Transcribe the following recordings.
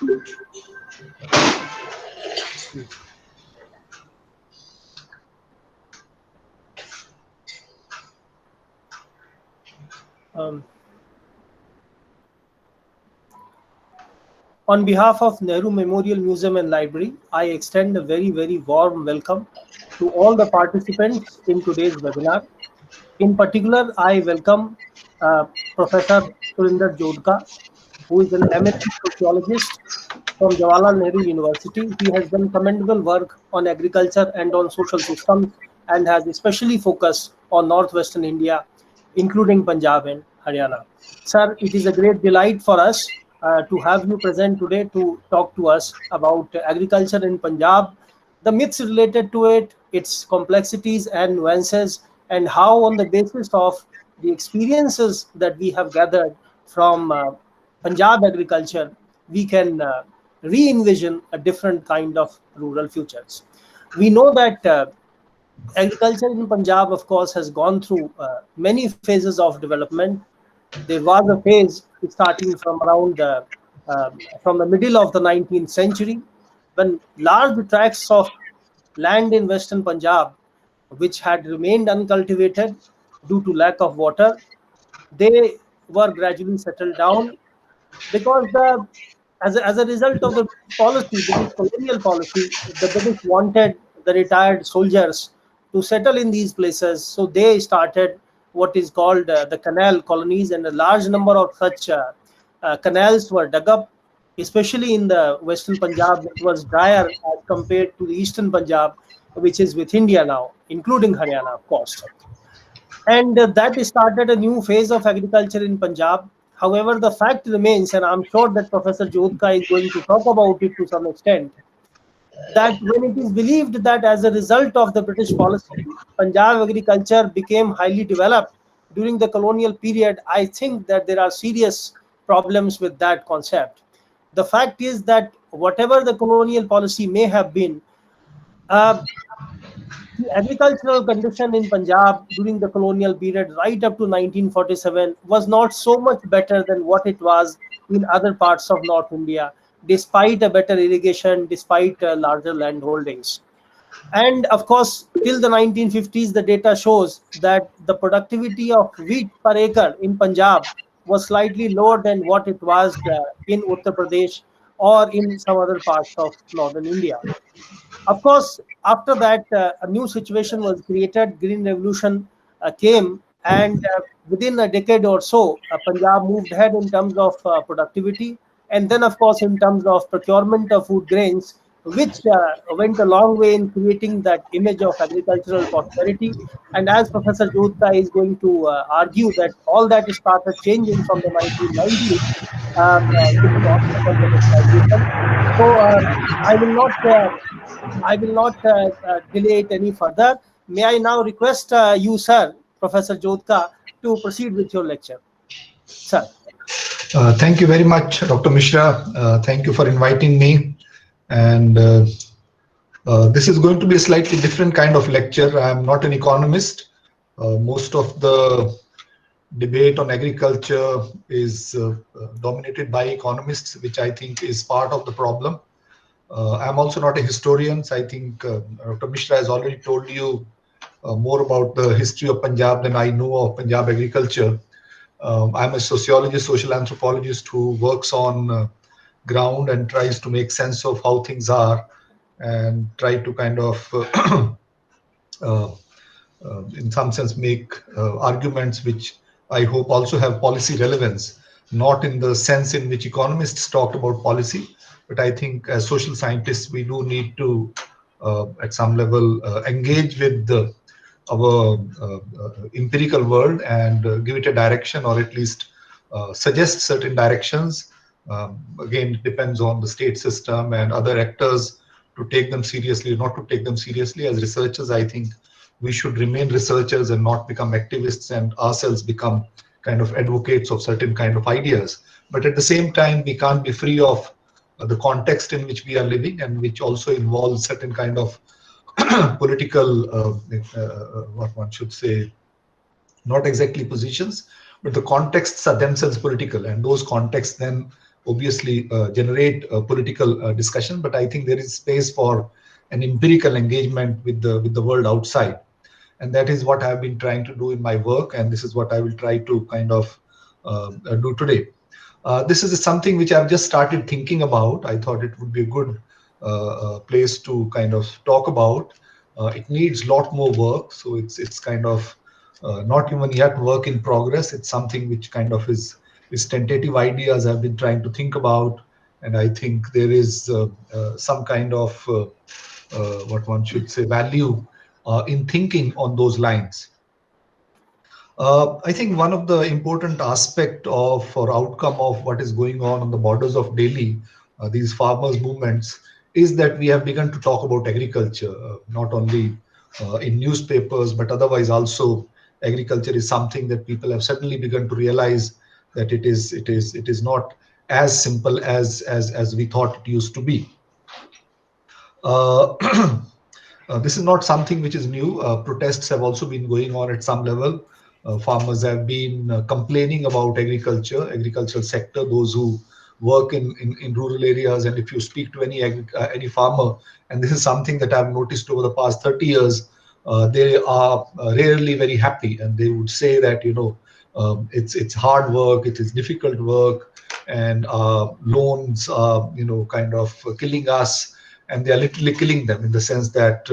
On behalf of Nehru Memorial Museum and Library, I extend a very, very warm welcome to all the participants in today's webinar. In particular, I welcome Professor Surinder Jodhka, who is an eminent sociologist from Jawaharlal Nehru University. He has done commendable work on agriculture and on social systems, and has especially focused on northwestern India, including Punjab and Haryana. Sir, it is a great delight for us to have you present today to talk to us about agriculture in Punjab, the myths related to it, its complexities and nuances, and how, on the basis of the experiences that we have gathered from Punjab agriculture, we can re-envision a different kind of rural futures. We know that agriculture in Punjab, of course, has gone through many phases of development. There was a phase starting from around from the middle of the 19th century, when large tracts of land in western Punjab, which had remained uncultivated due to lack of water, they were gradually settled down because as a result of the British colonial policy, the British wanted the retired soldiers to settle in these places. So they started what is called the canal colonies, and a large number of such canals were dug up, especially in the western Punjab, which was drier as compared to the eastern Punjab, which is with India now, including Haryana, of course. And that started a new phase of agriculture in Punjab. However, the fact remains, and I'm sure that Professor Jodhka is going to talk about it to some extent, that when it is believed that as a result of the British policy, Punjab agriculture became highly developed during the colonial period, I think that there are serious problems with that concept. The fact is that whatever the colonial policy may have been, uh, the agricultural condition in Punjab during the colonial period, right up to 1947, was not so much better than what it was in other parts of North India, despite a better irrigation, despite larger land holdings. And of course, till the 1950s, the data shows that the productivity of wheat per acre in Punjab was slightly lower than what it was in Uttar Pradesh or in some other parts of northern India. Of course, after that, a new situation was created. Green Revolution came, and within a decade or so, Punjab moved ahead in terms of productivity, and then, of course, in terms of procurement of food grains, which went a long way in creating that image of agricultural prosperity. And as Professor Jodhka is going to argue that all that started changing from the 1990s with the onset of the mechanization. So I will not delay it any further. May I now request you, sir, Professor Jodhka, to proceed with your lecture. Sir. Thank you very much, Dr. Mishra. Thank you for inviting me. And this is going to be a slightly different kind of lecture. I'm not an economist. Most of the debate on agriculture is dominated by economists, which I think is part of the problem. I'm also not a historian, so I think Dr. Mishra has already told you more about the history of Punjab than I know of Punjab agriculture. I'm a sociologist, social anthropologist who works on ground and tries to make sense of how things are and try to kind of, in some sense, make arguments which I hope also have policy relevance, not in the sense in which economists talked about policy, but I think as social scientists, we do need to, at some level, engage with our empirical world and give it a direction, or at least suggest certain directions. Again, it depends on the state system and other actors to take them seriously or not to take them seriously. As researchers, I think we should remain researchers and not become activists and ourselves become kind of advocates of certain kind of ideas. But at the same time, we can't be free of the context in which we are living, and which also involves certain kind of political, what one should say, not exactly positions, but the contexts are themselves political, and those contexts then obviously generate political discussion, but I think there is space for an empirical engagement with the world outside, and that is what I've been trying to do in my work, and this is what I will try to kind of do today. This is something which I've just started thinking about. I thought it would be a good place to kind of talk about. It needs a lot more work, so it's kind of not even yet work in progress. It's something which kind of is tentative ideas I've been trying to think about, and I think there is some kind of what one should say value in thinking on those lines. I think one of the important aspect of or outcome of what is going on the borders of Delhi, these farmers' movements, is that we have begun to talk about agriculture, not only in newspapers but otherwise also. Agriculture is something that people have suddenly begun to realize that it is not as simple as we thought it used to be. Uh, this is not something which is new. Protests have also been going on at some level. Farmers have been complaining about agricultural sector, those who work in rural areas. And if you speak to any farmer, and this is something that I've noticed over the past 30 years, they are rarely very happy. And they would say that, it's hard work, it is difficult work, and loans are, kind of killing us, and they are literally killing them in the sense that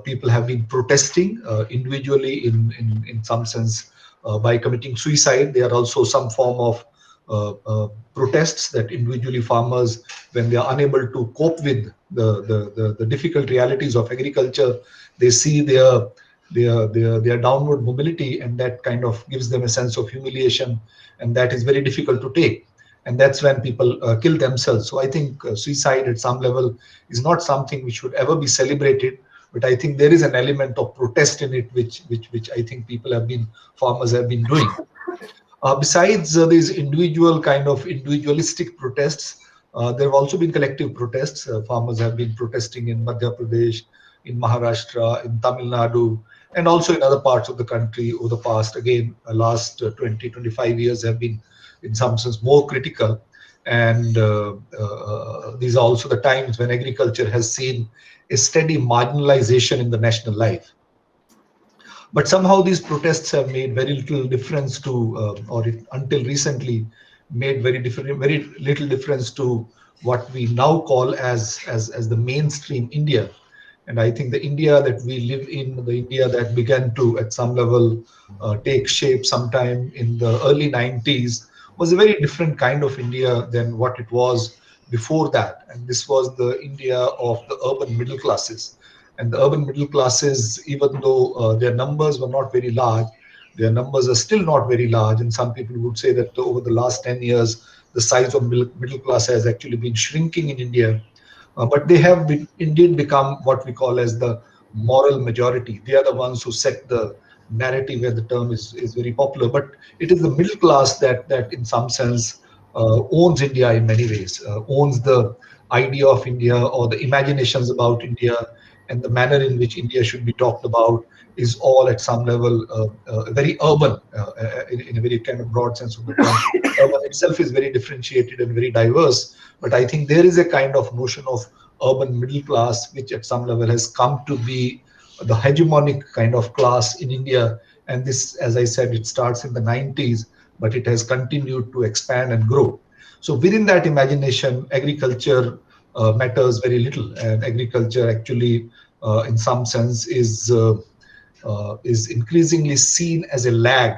people have been protesting individually in some sense by committing suicide. There are also some form of protests that individually farmers, when they are unable to cope with the difficult realities of agriculture, they see their downward mobility, and that kind of gives them a sense of humiliation, and that is very difficult to take. And that's when people kill themselves. So I think suicide at some level is not something which should ever be celebrated, but I think there is an element of protest in it, which I think farmers have been doing. Besides these individual kind of individualistic protests, there have also been collective protests. Farmers have been protesting in Madhya Pradesh, in Maharashtra, in Tamil Nadu, and also in other parts of the country over the past, again, last 20, 25 years have been, in some sense, more critical. And these are also the times when agriculture has seen a steady marginalization in the national life. But somehow these protests have made very little difference to, until recently, made very little difference to what we now call as the mainstream India. And I think the India that we live in, the India that began to, at some level, take shape sometime in the early 90s, was a very different kind of India than what it was before that. And this was the India of the urban middle classes. And the urban middle classes, even though their numbers were not very large, their numbers are still not very large. And some people would say that over the last 10 years, the size of middle class has actually been shrinking in India. But they have indeed become what we call as the moral majority. They are the ones who set the narrative, where the term is very popular. But it is the middle class that in some sense, owns India in many ways, owns the idea of India or the imaginations about India, and the manner in which India should be talked about is all at some level very urban, in a very kind of broad sense of the term. Urban itself is very differentiated and very diverse, but I think there is a kind of notion of urban middle class which at some level has come to be the hegemonic kind of class in India. And this, as I said, it starts in the 90s, but it has continued to expand and grow. So within that imagination, agriculture matters very little, and agriculture actually, in some sense, is increasingly seen as a lag,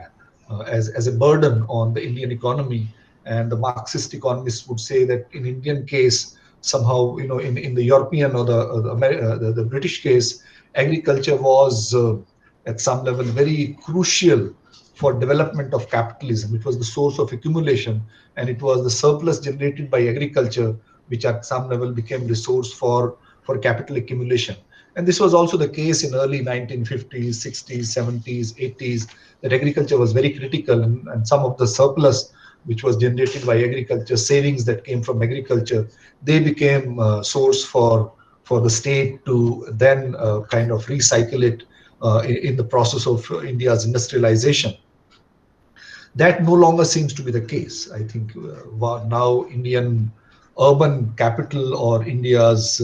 as a burden on the Indian economy. And the Marxist economists would say that in Indian case, somehow, in the European or the British case, agriculture was at some level very crucial for development of capitalism. It was the source of accumulation, and it was the surplus generated by agriculture which at some level became resource for capital accumulation. And this was also the case in early 1950s, 60s, 70s, 80s, that agriculture was very critical, and some of the surplus which was generated by agriculture, savings that came from agriculture, they became source for the state to then kind of recycle it in the process of India's industrialization. That no longer seems to be the case. I think now Indian urban capital or India's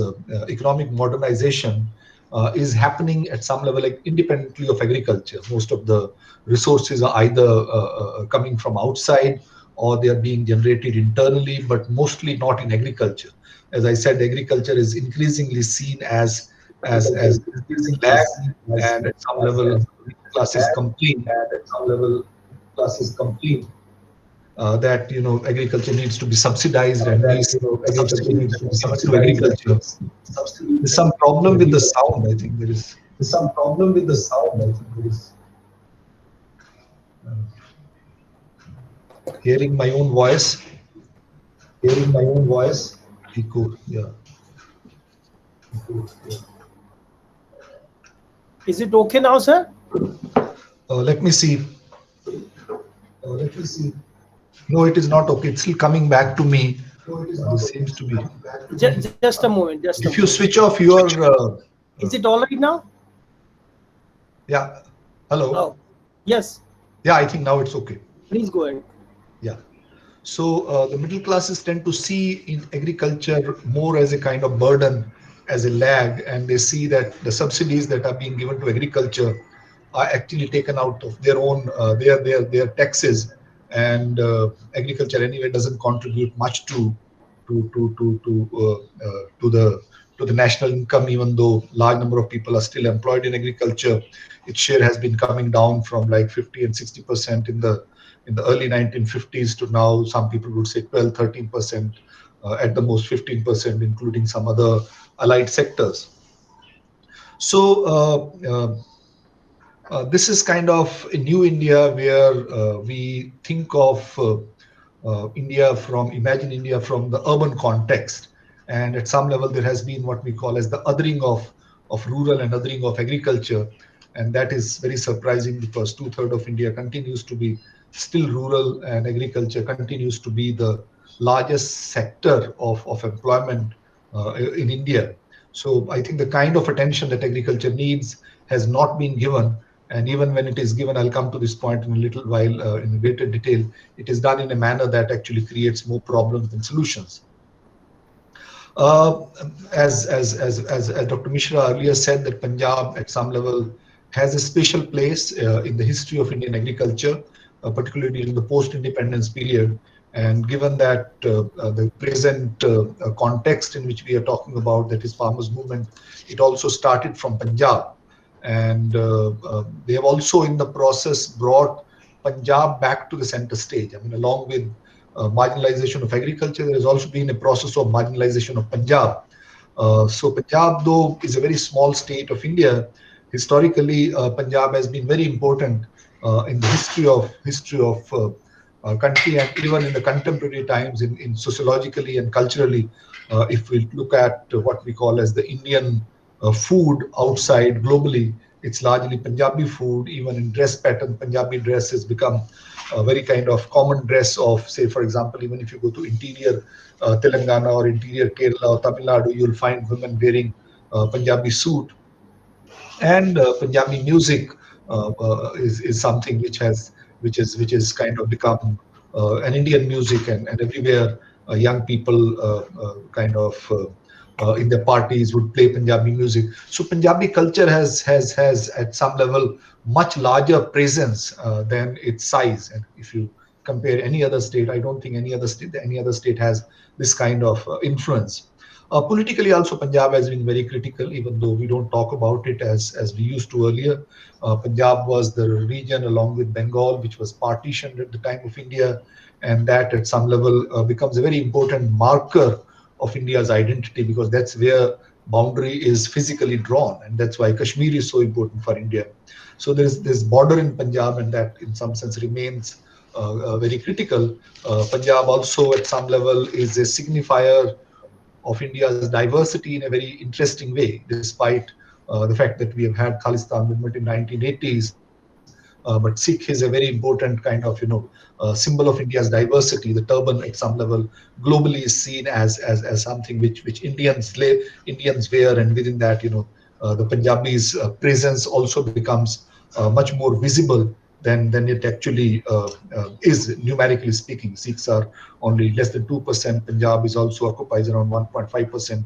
economic modernization is happening at some level, like independently of agriculture. Most of the resources are either coming from outside or they are being generated internally, but mostly not in agriculture. As I said, agriculture is increasingly seen as lag, and at some level, classes complain that agriculture needs to be subsidized, and we see the subsidies that are given to agriculture. There's some problem with the sound. I think there is hearing my own voice. Echo. Yeah. Is it okay now, sir? Let me see. No, it is not okay. It's still coming back to me. This seems to be. Just a moment. If you switch off your. Is it all right now? Yeah. Hello. Oh, yes. Yeah, I think now it's okay. Please go ahead. Yeah. So the middle classes tend to see in agriculture more as a kind of burden, as a lag, and they see that the subsidies that are being given to agriculture are actually taken out of their own their taxes, and agriculture anyway doesn't contribute much to the national income, even though large number of people are still employed in agriculture. Its share has been coming down from like 50 and 60% in the early 1950s to now some people would say 12-13%, at the most 15%, including some other allied sectors. So this is kind of a new India where we think of imagine India from the urban context. And at some level, there has been what we call as the othering of rural and othering of agriculture. And that is very surprising because 2/3 of India continues to be still rural, and agriculture continues to be the largest sector of employment in India. So I think the kind of attention that agriculture needs has not been given. And even when it is given, I'll come to this point in a little while in greater detail, it is done in a manner that actually creates more problems than solutions. As Dr. Mishra earlier said, that Punjab at some level has a special place in the history of Indian agriculture, particularly during the post-independence period. And given that the present context in which we are talking about, that is farmers' movement, it also started from Punjab. And they have also in the process brought Punjab back to the center stage. I mean, along with marginalization of agriculture, there has also been a process of marginalization of Punjab. So Punjab, though, is a very small state of India. Historically, Punjab has been very important in the history of country, and even in the contemporary times, in sociologically and culturally. If we look at what we call as the Indian food outside globally, it's largely Punjabi food. Even in dress pattern, Punjabi dress has become a very kind of common dress of, say, for example, even if you go to interior Telangana or interior Kerala or Tamil Nadu, you'll find women wearing Punjabi suit. And Punjabi music is something which is kind of become an Indian music, and everywhere young people kind of in their parties would play Punjabi music. So Punjabi culture has at some level much larger presence than its size. And if you compare any other state, I don't think any other state has this kind of influence. Politically also, Punjab has been very critical, even though we don't talk about it as we used to earlier. Punjab was the region along with Bengal which was partitioned at the time of India, and that at some level becomes a very important marker of India's identity, because that's where boundary is physically drawn, and that's why Kashmir is so important for India. So there's this border in Punjab, and that in some sense remains very critical. Punjab also at some level is a signifier of India's diversity in a very interesting way, despite the fact that we have had Khalistan movement in 1980s. But Sikh is a very important kind of, symbol of India's diversity. The turban at some level globally is seen as something which Indians wear, and within that, the Punjabis' presence also becomes much more visible than it actually is, numerically speaking. Sikhs are only less than 2%. Punjab is also occupies around 1.5%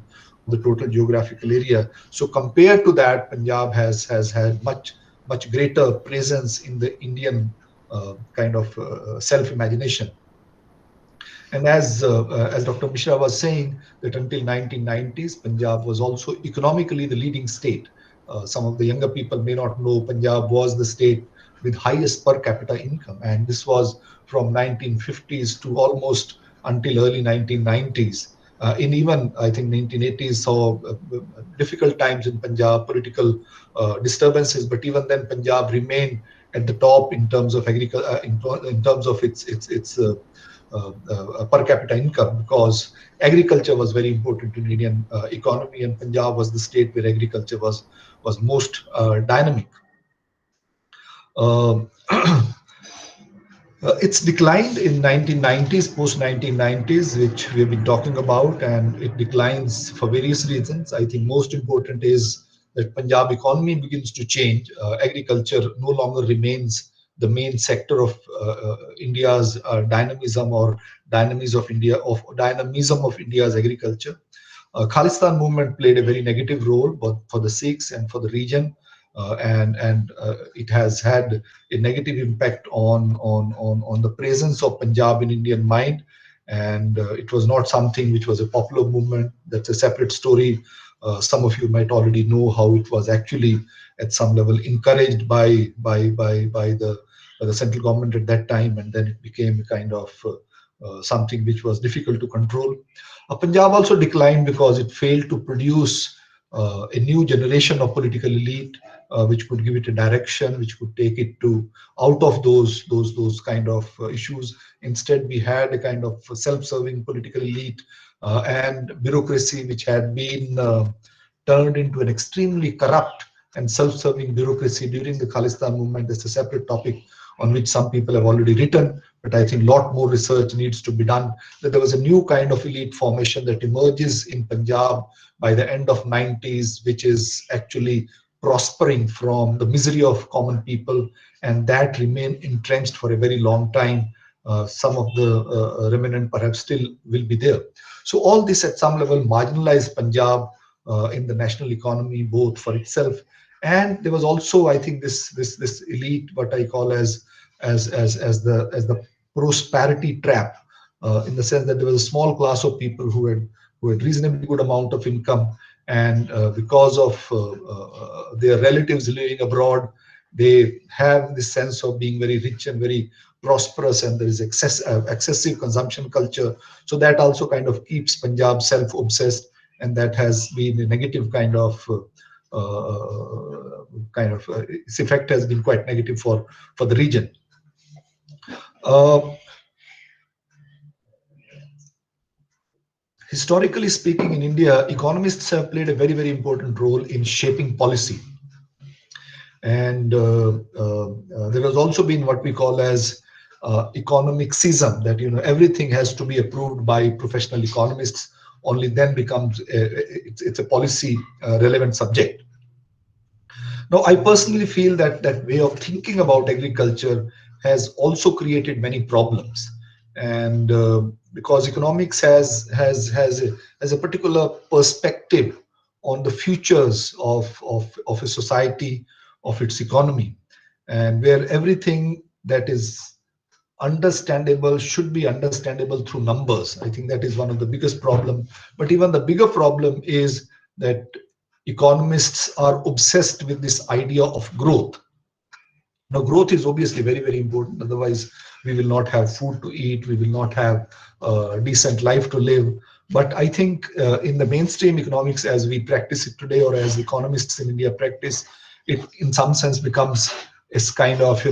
of the total geographical area. So compared to that, Punjab has had much greater presence in the Indian kind of self-imagination. And as Dr. Mishra was saying, that until 1990s, Punjab was also economically the leading state. Some of the younger people may not know Punjab was the state with highest per capita income, and this was from 1950s to almost until early 1990s. In even I think 1980s saw difficult times in Punjab, political disturbances, but even then Punjab remained at the top in terms of agriculture, in terms of its per capita income, because agriculture was very important to the Indian economy, and Punjab was the state where agriculture was most dynamic. Uh, it's declined in 1990s, post 1990s, which we've been talking about, and it declines for various reasons. I think most important is that Punjab economy begins to change. Agriculture no longer remains the main sector of India's dynamism, or dynamism of India's agriculture. Khalistan movement played a very negative role both for the Sikhs and for the region, and it has had a negative impact on the presence of Punjab in Indian mind. And it was not something which was a popular movement. That's a separate story. Some of you might already know how it was actually at some level encouraged by the central government at that time, and then it became a kind of something which was difficult to control. Punjab also declined because it failed to produce a new generation of political elite, which could give it a direction, which could take it to out of those kind of issues. Instead, we had a kind of self-serving political elite and bureaucracy, which had been turned into an extremely corrupt and self-serving bureaucracy during the Khalistan movement. That's a separate topic on which some people have already written, but I think a lot more research needs to be done. That there was a new kind of elite formation that emerges in Punjab by the end of 90s, which is actually prospering from the misery of common people, and that remained entrenched for a very long time. Some of the remnant perhaps still will be there. So all this at some level marginalized Punjab in the national economy, both for itself, and there was also, I think, this elite, what I call as the prosperity trap, in the sense that there was a small class of people who had reasonably good amount of income, and because of their relatives living abroad, they have this sense of being very rich and very prosperous, and there is excessive consumption culture. So that also kind of keeps Punjab self-obsessed, and that has been a negative its effect has been quite negative for the region. Historically speaking, in India, economists have played a very, very important role in shaping policy. And there has also been what we call as economic schism, that everything has to be approved by professional economists, only then becomes it's a policy relevant subject. Now, I personally feel that that way of thinking about agriculture has also created many problems, and because economics has a particular perspective on the futures of a society, of its economy, and where everything that is understandable should be understandable through numbers. I think that is one of the biggest problem. But even the bigger problem is that economists are obsessed with this idea of growth. Now, growth is obviously very, very important. Otherwise, we will not have food to eat. We will not have a decent life to live. But I think in the mainstream economics, as we practice it today, or as economists in India practice, it in some sense becomes a kind of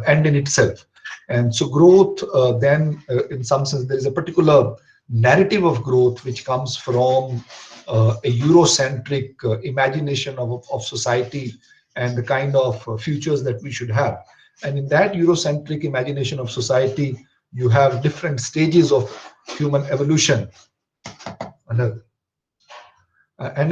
end in itself. And so growth, then in some sense, there is a particular narrative of growth which comes from a Eurocentric imagination of society and the kind of futures that we should have. And in that Eurocentric imagination of society, you have different stages of human evolution. And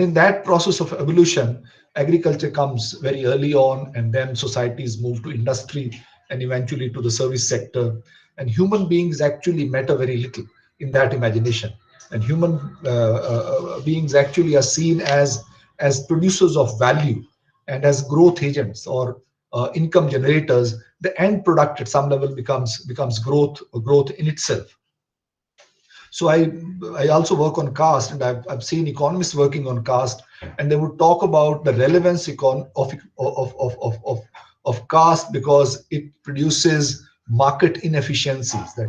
in that process of evolution, agriculture comes very early on, and then societies move to industry and eventually to the service sector. And human beings actually matter very little in that imagination. And human beings actually are seen as producers of value and as growth agents or income generators. The end product at some level becomes growth in itself. So I also work on caste, and I've seen economists working on caste, and they would talk about the relevance of caste because it produces market inefficiencies. That,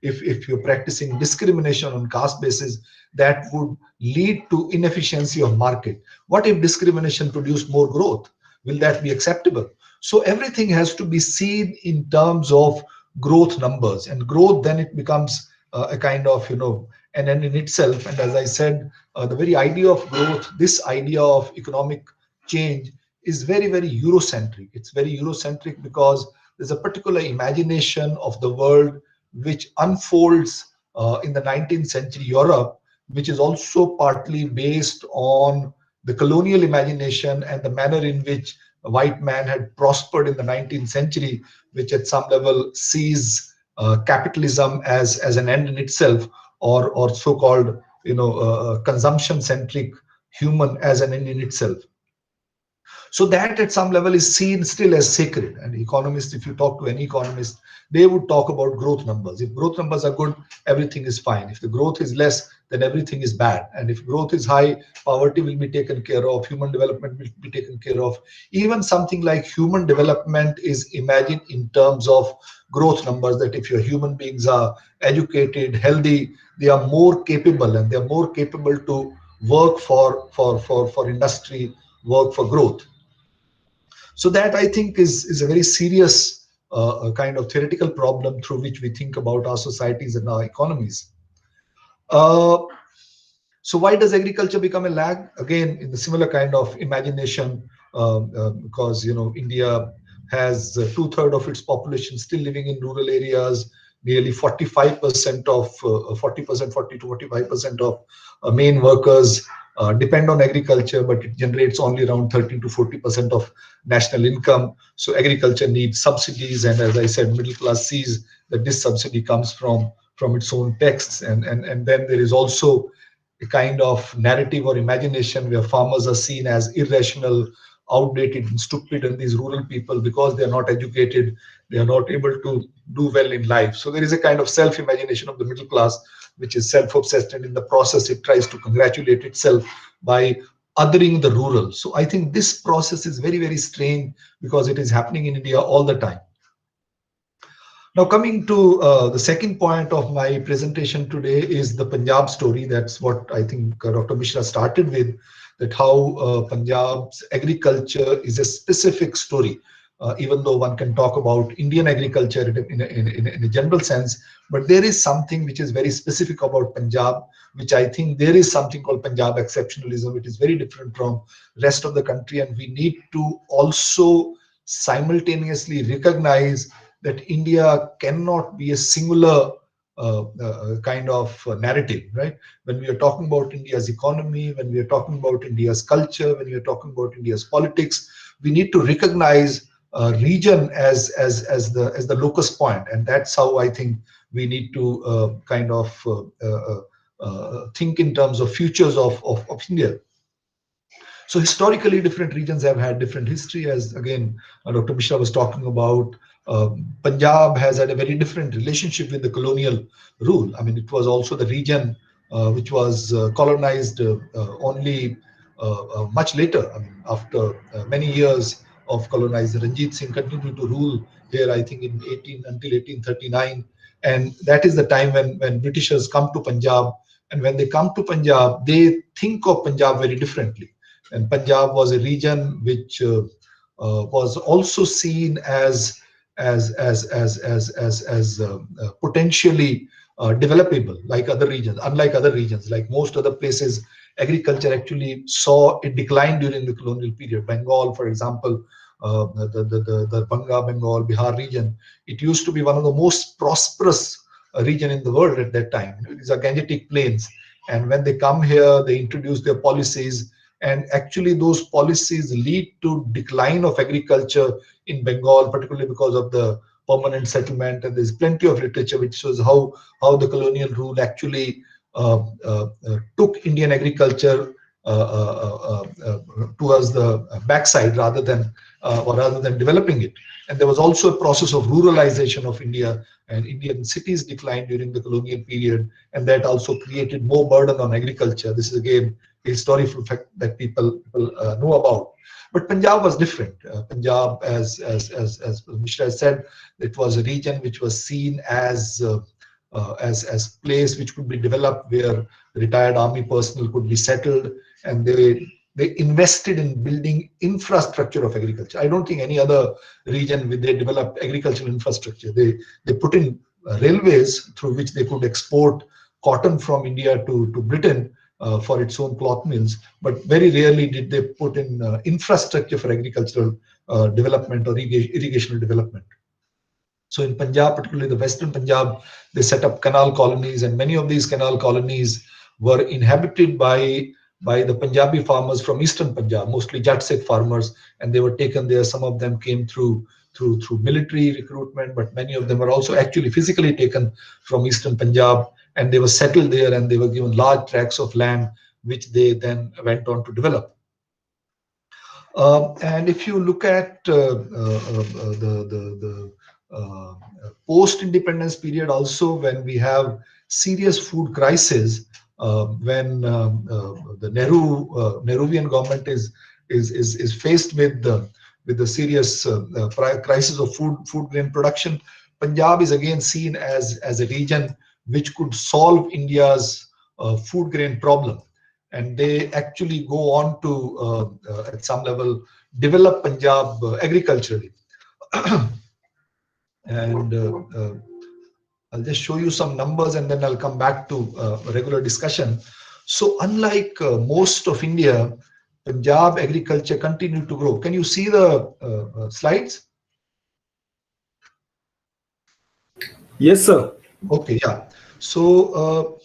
if you're practicing discrimination on caste basis, that would lead to inefficiency of market. What if discrimination produced more growth? Will that be acceptable? So everything has to be seen in terms of growth numbers, and growth then it becomes a kind of an end in itself. And as I said, the very idea of growth, this idea of economic change, is very, very Eurocentric. It's very Eurocentric because there's a particular imagination of the world which unfolds in the 19th century Europe, which is also partly based on the colonial imagination and the manner in which a white man had prospered in the 19th century, which at some level sees capitalism as an end in itself, or so-called consumption centric human as an end in itself. So that at some level is seen still as sacred. And economists, if you talk to any economist, they would talk about growth numbers. If growth numbers are good, everything is fine. If the growth is less, then everything is bad. And if growth is high, poverty will be taken care of, human development will be taken care of. Even something like human development is imagined in terms of growth numbers, that if your human beings are educated, healthy, they are more capable, and they are more capable to work for industry, work for growth. So that, I think, is a very serious kind of theoretical problem through which we think about our societies and our economies. Uh, so why does agriculture become a lag? Again, in the similar kind of imagination, because India has two-thirds of its population still living in rural areas. Nearly 45% of 40%, 40 to 45% of main workers depend on agriculture, but it generates only around 30 to 40% of national income. So agriculture needs subsidies, and as I said, middle class sees that this subsidy comes from its own texts, and then there is also a kind of narrative or imagination where farmers are seen as irrational, outdated, and stupid, and these rural people, because they are not educated, they are not able to do well in life. So there is a kind of self-imagination of the middle class, which is self-obsessed, and in the process it tries to congratulate itself by othering the rural. So I think this process is very, very strange because it is happening in India all the time. Now, coming to the second point of my presentation today is the Punjab story. That's what I think Dr. Mishra started with, that how Punjab's agriculture is a specific story, even though one can talk about Indian agriculture in a general sense, but there is something which is very specific about Punjab, which I think there is something called Punjab exceptionalism. It is very different from rest of the country, and we need to also simultaneously recognize that India cannot be a singular kind of narrative, right? When we are talking about India's economy, when we are talking about India's culture, when we are talking about India's politics, we need to recognize region as the locus point, and that's how I think we need to think in terms of futures of India. So historically, different regions have had different history, as again Dr. Mishra was talking about. Punjab has had a very different relationship with the colonial rule. I mean, it was also the region which was colonized only much later. I mean, after many years of colonization, Ranjit Singh continued to rule here, I think, until 1839, and that is the time when Britishers come to Punjab, and when they come to Punjab, they think of Punjab very differently. And Punjab was a region which was also seen as potentially developable, like other regions. Unlike other regions, like most other places, agriculture actually saw a decline during the colonial period. Bengal, for example, the Banga, Bengal, Bihar region, it used to be one of the most prosperous region in the world at that time. These are Gangetic plains, and when they come here, they introduce their policies. and actually those policies lead to decline of agriculture in Bengal, particularly because of the permanent settlement. And there's plenty of literature which shows how the colonial rule actually took Indian agriculture towards the backside rather than developing it. And there was also a process of ruralization of India, and Indian cities declined during the colonial period, and that also created more burden on agriculture. This is again a historical fact that people know about. But Punjab was different. Punjab, as Mishra said, it was a region which was seen as place which could be developed, where retired army personnel could be settled, and they invested in building infrastructure of agriculture. I don't think any other region with they developed agricultural infrastructure. They put in railways through which they could export cotton from India to Britain for its own cloth mills, but very rarely did they put in infrastructure for agricultural development or irrigational development. So in Punjab, particularly the Western Punjab, they set up canal colonies, and many of these canal colonies were inhabited by the Punjabi farmers from Eastern Punjab, mostly Jat Sikh farmers, and they were taken there. Some of them came through military recruitment, but many of them were also actually physically taken from Eastern Punjab, and they were settled there, and they were given large tracts of land, which they then went on to develop. And if you look at the post-independence period also, when we have serious food crisis, when the Nehruvian government is faced with the serious crisis of food grain production, Punjab is again seen as a region which could solve India's food grain problem. And they actually go on to, at some level, develop Punjab agriculturally. And I'll just show you some numbers, and then I'll come back to a regular discussion. So unlike most of India, Punjab agriculture continued to grow. Can you see the slides? Yes, sir. Okay, yeah. So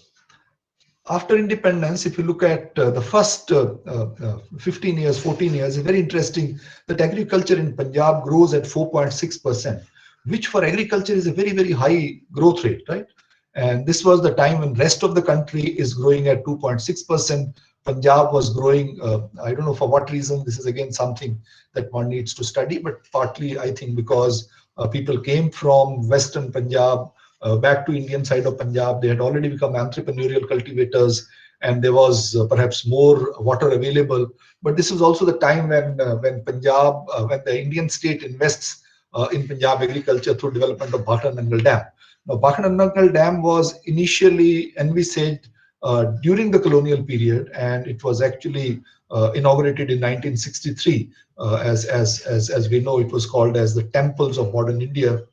after independence, if you look at the first 15 years, 14 years, it's very interesting that agriculture in Punjab grows at 4.6%, which for agriculture is a very, very high growth rate, right? And this was the time when rest of the country is growing at 2.6%. Punjab was growing, I don't know for what reason. This is again something that one needs to study, but partly I think because people came from Western Punjab back to Indian side of Punjab. They had already become entrepreneurial cultivators, and there was perhaps more water available. But this was also the time when Punjab, when the Indian state invests in Punjab agriculture through development of Bhakra Nangal Dam. Now, Bhakra Nangal Dam was initially envisaged during the colonial period, and it was actually inaugurated in 1963. As we know, it was called as the Temples of Modern India.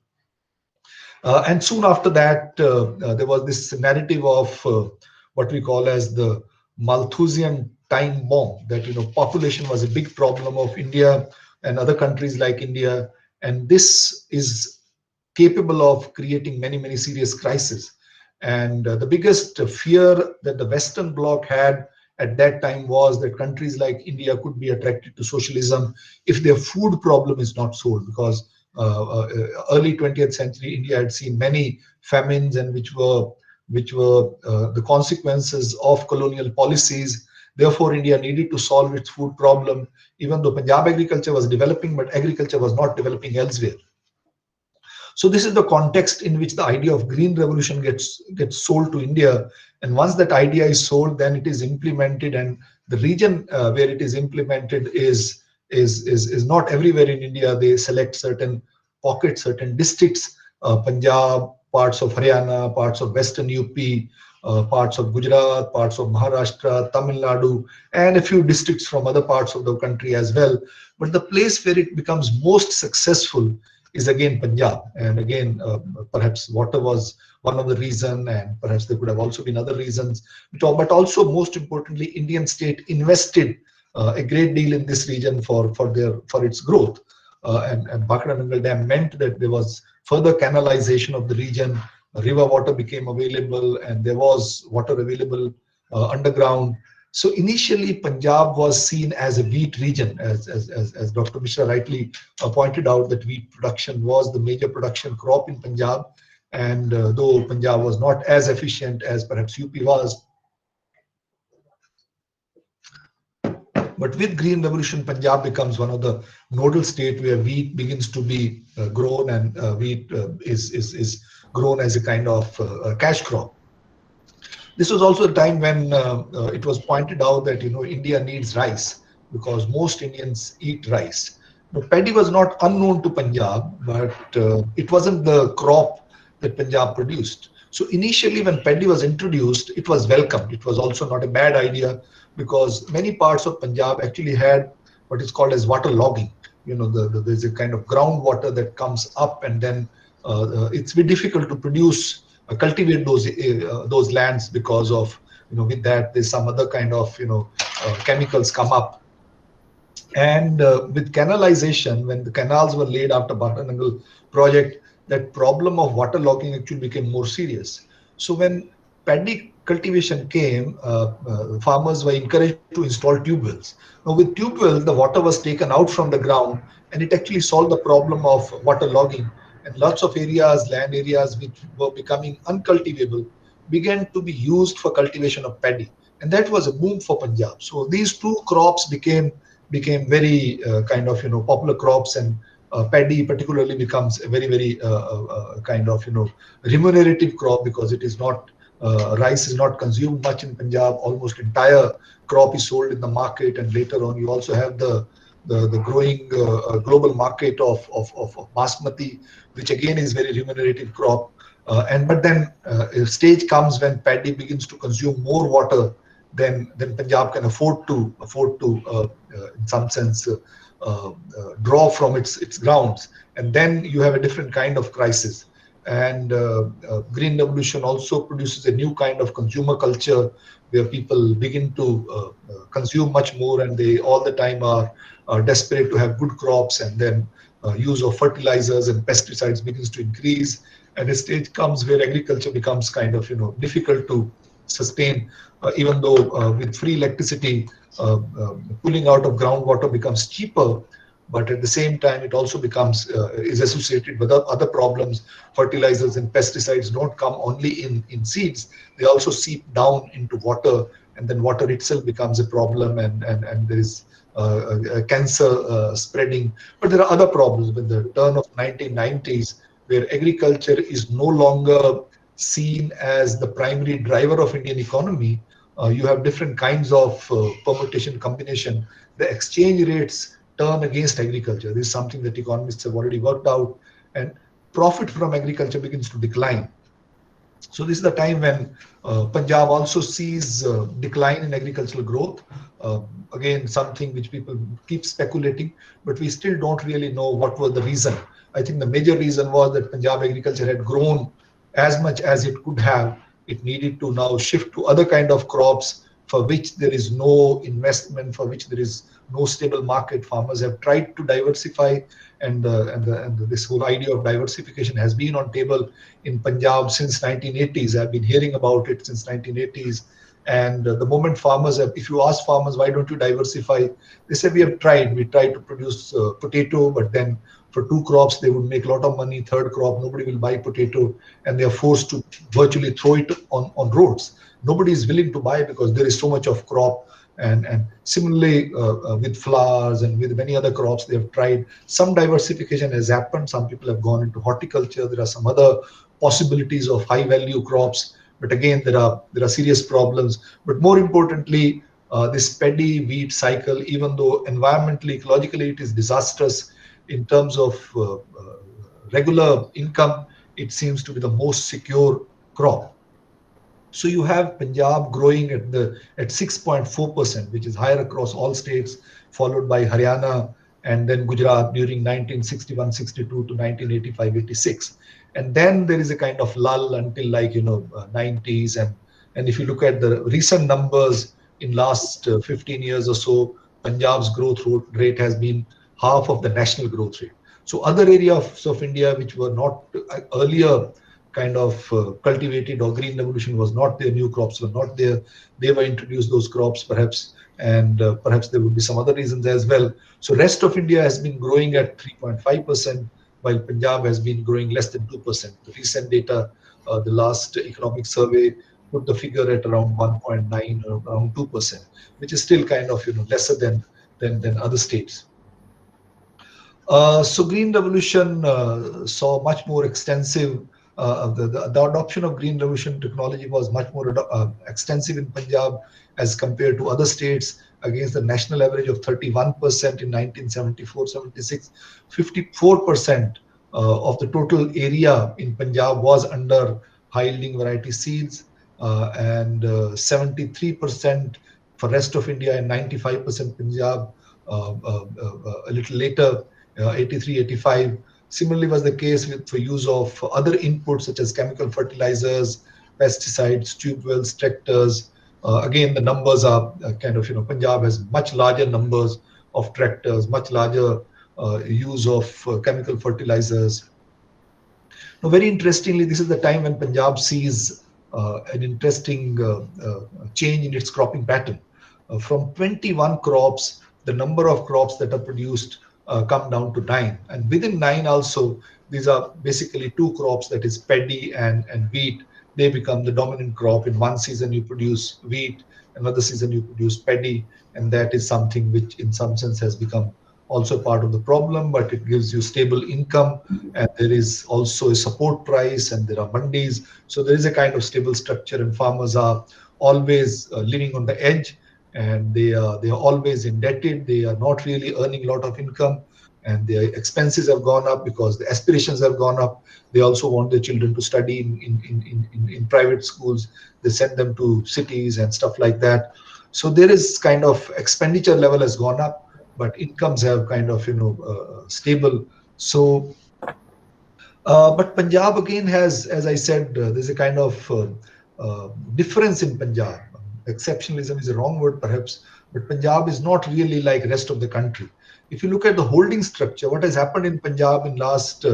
And soon after that, there was this narrative of what we call as the Malthusian time bomb, that population was a big problem of India and other countries like India, and this is capable of creating many serious crises. And the biggest fear that the Western Bloc had at that time was that countries like India could be attracted to socialism if their food problem is not solved, because early 20th century India had seen many famines, and which were the consequences of colonial policies. Therefore, India needed to solve its food problem, even though Punjab agriculture was developing, but agriculture was not developing elsewhere. So this is the context in which the idea of green revolution gets sold to India. And once that idea is sold, then it is implemented, and the region where it is implemented is not everywhere in India. They select certain pockets, certain districts, Punjab, parts of Haryana, parts of Western UP, parts of Gujarat, parts of Maharashtra, Tamil Nadu, and a few districts from other parts of the country as well. But the place where it becomes most successful is again Punjab. And again, perhaps water was one of the reasons, and perhaps there could have also been other reasons. But also, most importantly, Indian state invested a great deal in this region for its growth. And Bhakra Nangal Dam meant that there was further canalization of the region. River water became available, and there was water available underground. So initially, Punjab was seen as a wheat region, as Dr. Mishra rightly pointed out, that wheat production was the major production crop in Punjab. And though Punjab was not as efficient as perhaps UP was, but with Green Revolution, Punjab becomes one of the nodal state where wheat begins to be grown, and wheat is grown as a kind of cash crop. This was also a time when it was pointed out that India needs rice because most Indians eat rice. Now, paddy was not unknown to Punjab, but it wasn't the crop that Punjab produced. So initially, when paddy was introduced, it was welcomed. It was also not a bad idea because many parts of Punjab actually had what is called as water logging. There's a kind of groundwater that comes up, and then it's very difficult to produce cultivate those lands because of with that there's some other kind of chemicals come up. And with canalization, when the canals were laid after Bhattanangal project, that problem of water logging actually became more serious. So when paddy cultivation came, farmers were encouraged to install tube wells. Now with tube wells, the water was taken out from the ground, and it actually solved the problem of water logging. And lots of areas, land areas which were becoming uncultivable, began to be used for cultivation of paddy. And that was a boom for Punjab. So these two crops became very kind of popular crops, and paddy particularly becomes a very kind of remunerative crop because it is not rice is not consumed much in Punjab. Almost entire crop is sold in the market, and later on you also have the growing global market of basmati, which again is very remunerative crop. But then a stage comes when paddy begins to consume more water than Punjab can afford to in some sense draw from its grounds, and then you have a different kind of crisis. And Green Revolution also produces a new kind of consumer culture where people begin to consume much more, and they all the time are desperate to have good crops, and then use of fertilizers and pesticides begins to increase, and a stage comes where agriculture becomes kind of difficult to sustain, even though with free electricity, pulling out of groundwater becomes cheaper. But at the same time, it also becomes is associated with other problems. Fertilizers and pesticides don't come only in seeds; they also seep down into water, and then water itself becomes a problem, and there is cancer spreading. But there are other problems with the turn of 1990s, where agriculture is no longer seen as the primary driver of Indian economy. You have different kinds of permutation combination. The exchange rates turn against agriculture. This is something that economists have already worked out, and profit from agriculture begins to decline. So this is the time when Punjab also sees decline in agricultural growth. Again, something which people keep speculating, but we still don't really know what was the reason. I think the major reason was that Punjab agriculture had grown as much as it could have. It needed to now shift to other kind of crops for which there is no investment, for which there is no stable market. Farmers have tried to diversify, and this whole idea of diversification has been on table in Punjab since 1980s. I've been hearing about it since 1980s. And the moment farmers have, if you ask farmers, why don't you diversify? They say, we have tried. We tried to produce potato, but then for two crops, they would make a lot of money. Third crop, nobody will buy potato, and they are forced to virtually throw it on roads. Nobody is willing to buy because there is so much of crop. And similarly, with flowers and with many other crops, they have tried. Some diversification has happened. Some people have gone into horticulture. There are some other possibilities of high value crops. But again, there are serious problems. But more importantly, this paddy wheat cycle, even though environmentally, ecologically, it is disastrous in terms of regular income, it seems to be the most secure crop. So you have Punjab growing at 6.4%, which is higher across all states, followed by Haryana and then Gujarat during 1961-62 to 1985-86. And then there is a kind of lull until 90s. And if you look at the recent numbers in last 15 years or so, Punjab's growth rate has been half of the national growth rate. So other areas of India which were not earlier kind of cultivated, or green revolution was not there, new crops were not there. They were introduced, those crops, perhaps, and perhaps there would be some other reasons as well. So rest of India has been growing at 3.5%, while Punjab has been growing less than 2%. The recent data, the last economic survey, put the figure at around 1.9 or around 2%, which is still kind of lesser than other states. So Green Revolution saw much more extensive, the adoption of Green Revolution technology was much more extensive in Punjab as compared to other states, against the national average of 31% in 1974-76. 54% of the total area in Punjab was under high-yielding variety seeds, and 73% for rest of India and 95% Punjab a little later. 83, 85. Similarly was the case for use of other inputs such as chemical fertilizers, pesticides, tube wells, tractors. Again, the numbers are kind of, Punjab has much larger numbers of tractors, much larger use of chemical fertilizers. Now, very interestingly, this is the time when Punjab sees an interesting change in its cropping pattern. From 21 crops, the number of crops that are produced come down to 9, and within 9 also, these are basically 2 crops, that is paddy and wheat. They become the dominant crop. In one season you produce wheat, another season you produce paddy, and that is something which in some sense has become also part of the problem, but it gives you stable income, and there is also a support price, and there are mandis. So there is a kind of stable structure, and farmers are always living on the edge, and they are always indebted. They are not really earning a lot of income, and their expenses have gone up because the aspirations have gone up. They also want their children to study in private schools. They send them to cities and stuff like that. So there is kind of expenditure level has gone up, but incomes have kind of stable. So but Punjab again has, as I said, there's a kind of difference in Punjab. Exceptionalism is a wrong word perhaps, but Punjab is not really like rest of the country. If you look at the holding structure, what has happened in Punjab in last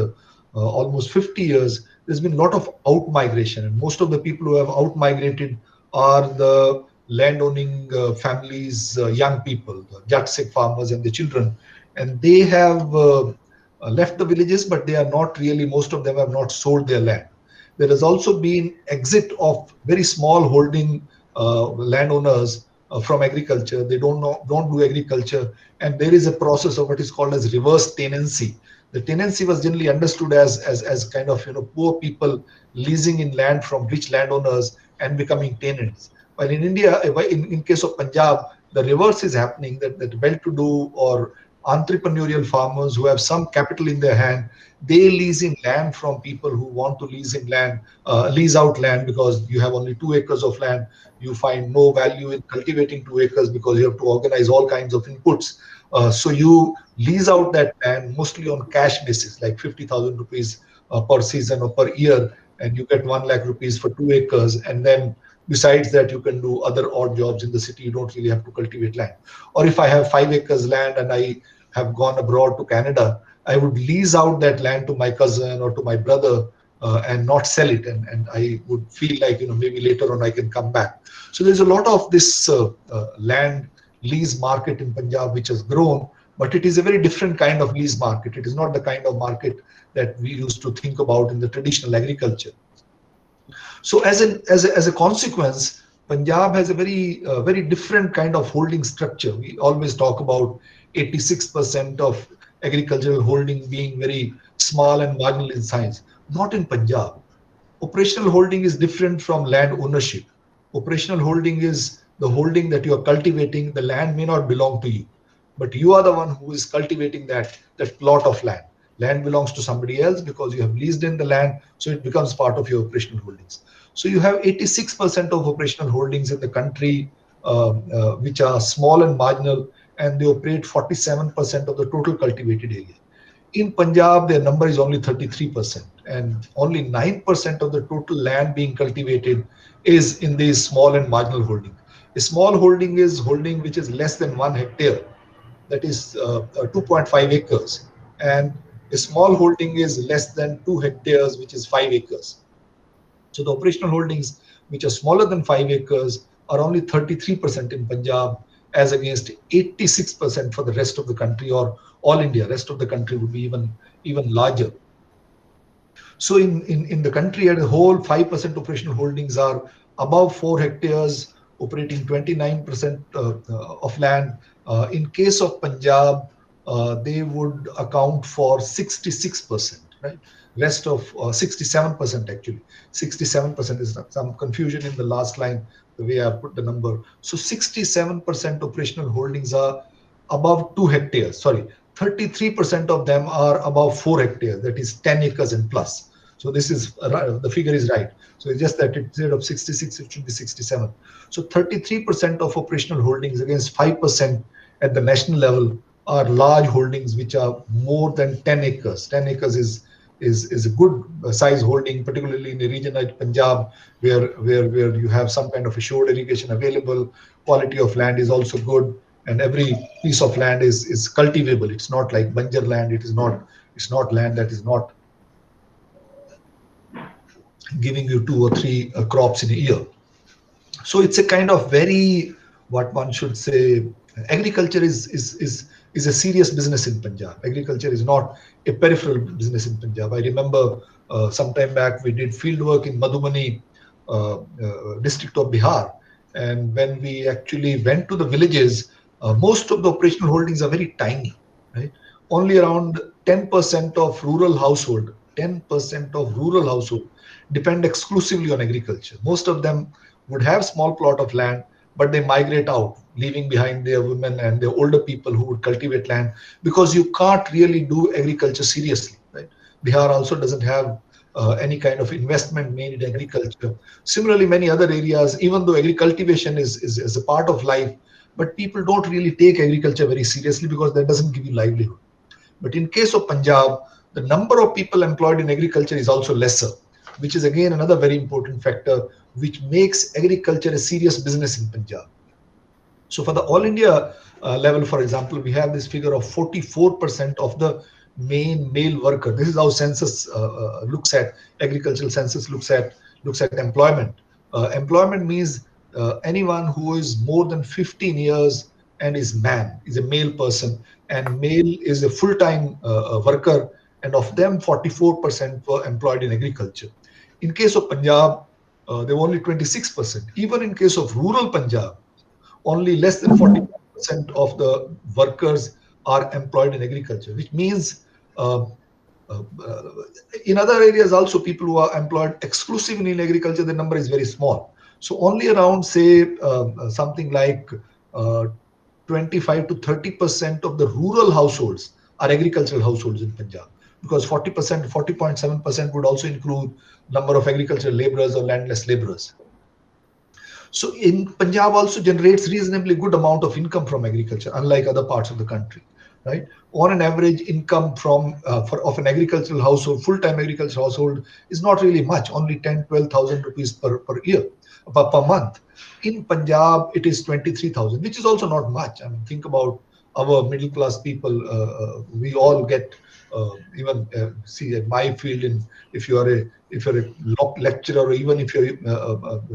almost 50 years, there's been a lot of out migration, and most of the people who have out migrated are the landowning families, young people, the Jat Sikh farmers and the children, and they have left the villages, but they are not really, most of them have not sold their land. There has also been exit of very small holding landowners from agriculture. They don't do agriculture, and there is a process of what is called as reverse tenancy. The tenancy was generally understood as kind of poor people leasing in land from rich landowners and becoming tenants. While in India, in case of Punjab, the reverse is happening, that well-to-do or entrepreneurial farmers who have some capital in their hand, they lease in land from people who want to lease in land, lease out land, because you have only 2 acres of land. You find no value in cultivating 2 acres because you have to organize all kinds of inputs. So you lease out that land mostly on cash basis, like 50,000 rupees per season or per year, and you get 1 lakh rupees for 2 acres. And then besides that, you can do other odd jobs in the city. You don't really have to cultivate land. Or if I have 5 acres land and I have gone abroad to Canada, I would lease out that land to my cousin or to my brother and not sell it. And I would feel like, maybe later on I can come back. So there's a lot of this land lease market in Punjab which has grown, but it is a very different kind of lease market. It is not the kind of market that we used to think about in the traditional agriculture. So as a consequence, Punjab has a very different kind of holding structure. We always talk about 86% of agricultural holding being very small and marginal in size. Not in Punjab. Operational holding is different from land ownership. Operational holding is the holding that you are cultivating. The land may not belong to you, but you are the one who is cultivating that plot of land. Land belongs to somebody else because you have leased in the land, so it becomes part of your operational holdings. So you have 86% of operational holdings in the country, which are small and marginal, and they operate 47% of the total cultivated area. In Punjab, their number is only 33%, and only 9% of the total land being cultivated is in these small and marginal holdings. A small holding is holding which is less than 1 hectare, that is 2.5 acres, and a small holding is less than 2 hectares, which is 5 acres. So the operational holdings, which are smaller than 5 acres, are only 33% in Punjab, as against 86% for the rest of the country, or all India. Rest of the country would be even larger. So in the country as a whole, 5% operational holdings are above 4 hectares, operating 29% of land. In case of Punjab, they would account for 66%, right? Rest of 67% actually. 67% is some confusion in the last line, the way I put the number. So 67% operational holdings are above 2 hectares. Sorry, 33% of them are above 4 hectares, that is 10 acres and plus. So this is the figure is right. So it's just that instead of 66, it should be 67. So 33% of operational holdings against 5% at the national level are large holdings which are more than 10 acres. 10 acres is a good size holding, particularly in a region like Punjab, where you have some kind of assured irrigation available. Quality of land is also good, and every piece of land is cultivable. It's not like banjar land. It's not land that is not giving you 2 or 3 crops in a year. So it's a kind of very, what one should say, agriculture is a serious business in Punjab. Agriculture is not a peripheral business in Punjab. I remember some time back we did field work in Madhubani district of Bihar, and when we actually went to the villages, most of the operational holdings are very tiny, right? Only around 10% of rural household, 10% of rural household depend exclusively on agriculture. Most of them would have small plot of land, but they migrate out, leaving behind their women and their older people who would cultivate land, because you can't really do agriculture seriously, right? Bihar also doesn't have any kind of investment made in agriculture. Similarly, many other areas, even though agricultivation is a part of life, but people don't really take agriculture very seriously because that doesn't give you livelihood. But in case of Punjab, the number of people employed in agriculture is also lesser, which is again another very important factor which makes agriculture a serious business in Punjab. So for the all India level, for example, we have this figure of 44% of the main male worker. This is how census looks at, agricultural census looks at employment. Employment means anyone who is more than 15 years and is a male person, and male is a full-time worker, and of them 44% were employed in agriculture. In case of Punjab, there were only 26%. Even in case of rural Punjab, only less than 40% of the workers are employed in agriculture, which means in other areas also people who are employed exclusively in agriculture, the number is very small. So only around, say, something like 25 to 30% of the rural households are agricultural households in Punjab, because 40%, 40.7% would also include number of agricultural laborers or landless laborers. So in Punjab also generates reasonably good amount of income from agriculture, unlike other parts of the country, right? On an average, income of an agricultural household, full-time agricultural household, is not really much, only 10-12,000 rupees per year, per month. In Punjab, it is 23,000, which is also not much. I mean, think about our middle class people. We all get even see at my field, if you're a lecturer, or even if you're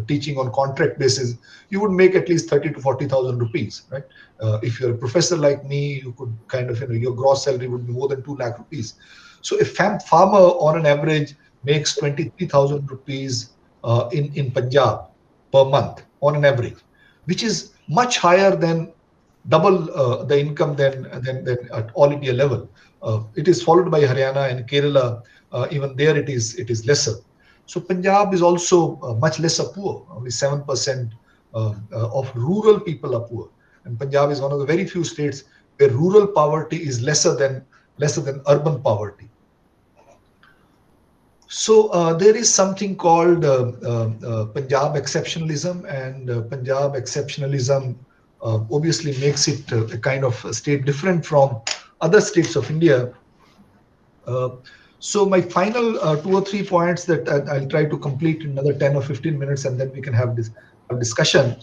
teaching on contract basis, you would make at least 30 to 40,000 rupees, right? If you're a professor like me, you could kind of, your gross salary would be more than 2 lakh rupees. So a farmer on an average makes 23,000 rupees in Punjab per month on an average, which is much higher than double the income than at all India level. It is followed by Haryana and Kerala. Even there it is lesser. So Punjab is also much lesser poor. Only 7% of rural people are poor, and Punjab is one of the very few states where rural poverty is lesser than urban poverty. So there is something called Punjab exceptionalism, and Punjab exceptionalism obviously makes it a kind of a state different from other states of India. So my final 2 or 3 points that I'll try to complete in another 10 or 15 minutes, and then we can have this discussion.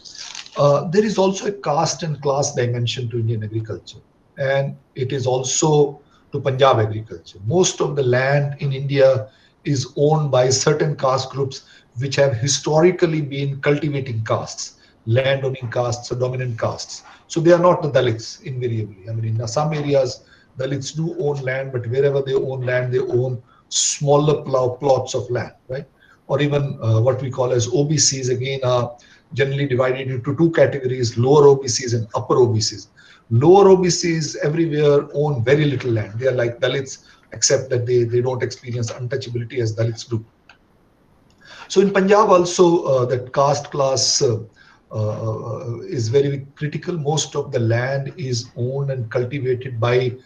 There is also a caste and class dimension to Indian agriculture, and it is also to Punjab agriculture. Most of the land in India is owned by certain caste groups which have historically been cultivating castes, land owning castes or dominant castes. So they are not the Dalits invariably. I mean, in some areas, Dalits do own land, but wherever they own land, they own smaller plots of land, right? Or even what we call as OBCs, again, are generally divided into two categories: lower OBCs and upper OBCs. Lower OBCs everywhere own very little land. They are like Dalits, except that they don't experience untouchability as Dalits do. So in Punjab also, that caste class is very critical. Most of the land is owned and cultivated by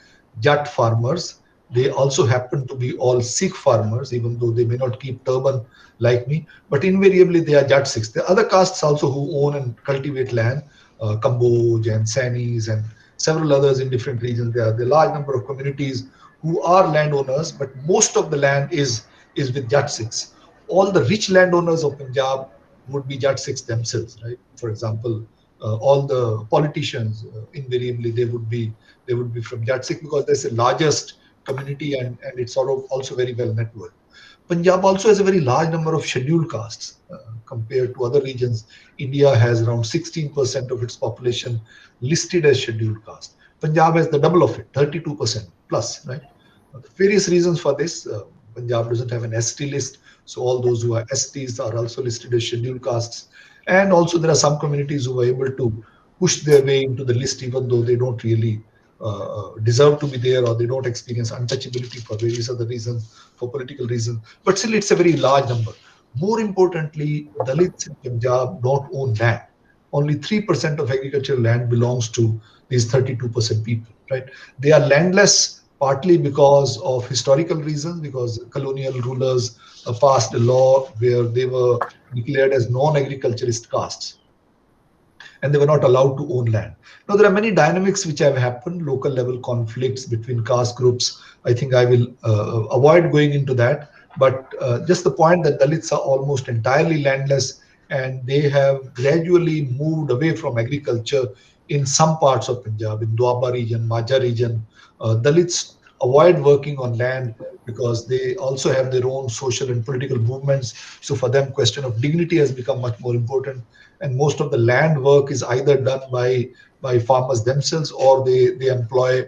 Jat farmers. They also happen to be all Sikh farmers, even though they may not keep turban like me. But invariably, they are Jat Sikhs. There are other castes also who own and cultivate land, Kamboj and Sanis and several others in different regions. There are the large number of communities who are landowners, but most of the land is with Jat Sikhs. All the rich landowners of Punjab would be Jat Sikhs themselves, right? For example, all the politicians invariably they would be from Jat Sikh because that's the largest community, and it's sort of also very well networked. Punjab also has a very large number of scheduled castes compared to other regions. India has around 16% of its population listed as scheduled caste. Punjab has the double of it, 32% plus, right? Various reasons for this. Punjab doesn't have an ST list, so all those who are STs are also listed as scheduled castes. And also, there are some communities who are able to push their way into the list, even though they don't really deserve to be there, or they don't experience untouchability for various other reasons, for political reasons. But still, it's a very large number. More importantly, Dalits in Punjab don't own land. Only 3% of agricultural land belongs to these 32% people, right? They are landless partly because of historical reasons, because colonial rulers passed a law where they were declared as non-agriculturist castes and they were not allowed to own land. Now, there are many dynamics which have happened, local level conflicts between caste groups. I think I will avoid going into that. But just the point that Dalits are almost entirely landless and they have gradually moved away from agriculture in some parts of Punjab, in Doaba region, Majha region. Dalits avoid working on land because they also have their own social and political movements. So for them, question of dignity has become much more important, and most of the land work is either done by farmers themselves or they employ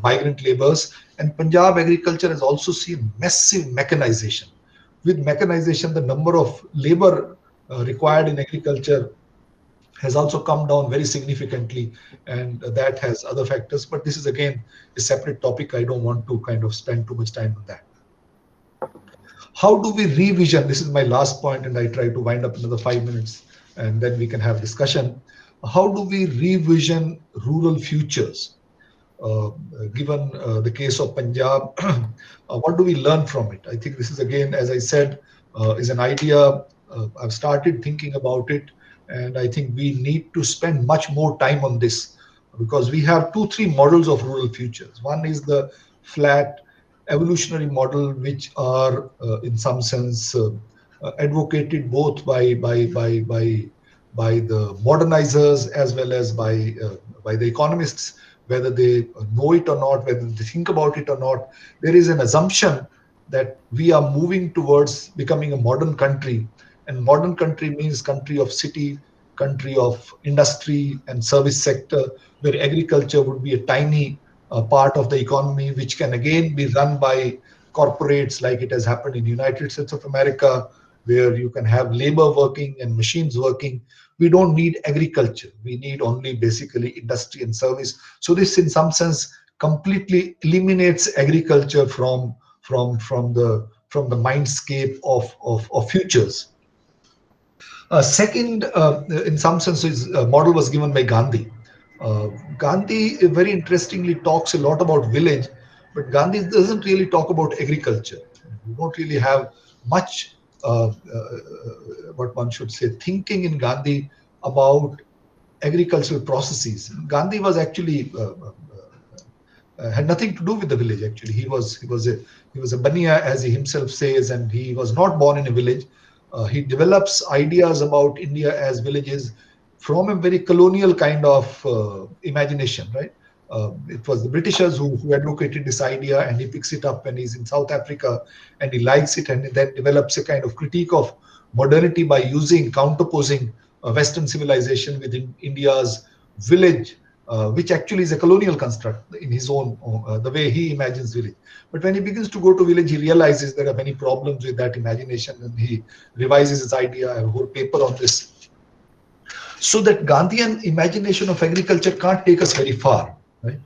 migrant laborers. And Punjab agriculture has also seen massive mechanization. With mechanization, the number of labor required in agriculture has also come down very significantly, and that has other factors. But this is again a separate topic. I don't want to kind of spend too much time on that. How do we revision? This is my last point, and I try to wind up another 5 minutes, and then we can have discussion. How do we revision rural futures? Given the case of Punjab, what do we learn from it? I think this is again, as I said, is an idea. I've started thinking about it, and I think we need to spend much more time on this because we have two, three models of rural futures. One is the flat evolutionary model, which are in some sense advocated both by the modernizers as well as by the economists, whether they know it or not, whether they think about it or not. There is an assumption that we are moving towards becoming a modern country, and modern country means country of city, country of industry and service sector, where agriculture would be a tiny part of the economy, which can again be run by corporates like it has happened in the United States of America, where you can have labor working and machines working. We don't need agriculture. We need only basically industry and service. So this, in some sense, completely eliminates agriculture from the mindscape of futures. Second, in some sense, his model was given by Gandhi. Gandhi very interestingly talks a lot about village, but Gandhi doesn't really talk about agriculture. We don't really have much, what one should say, thinking in Gandhi about agricultural processes. Gandhi was actually had nothing to do with the village. Actually, he was a baniya, as he himself says, and he was not born in a village. He develops ideas about India as villages from a very colonial kind of imagination, right? It was the Britishers who advocated this idea, and he picks it up when he's in South Africa, and he likes it, and he then develops a kind of critique of modernity by counterposing Western civilization with India's village, which actually is a colonial construct in his own, the way he imagines village. But when he begins to go to village, he realizes there are many problems with that imagination, and he revises his idea. I have a whole paper on this. So that Gandhian imagination of agriculture can't take us very far, right?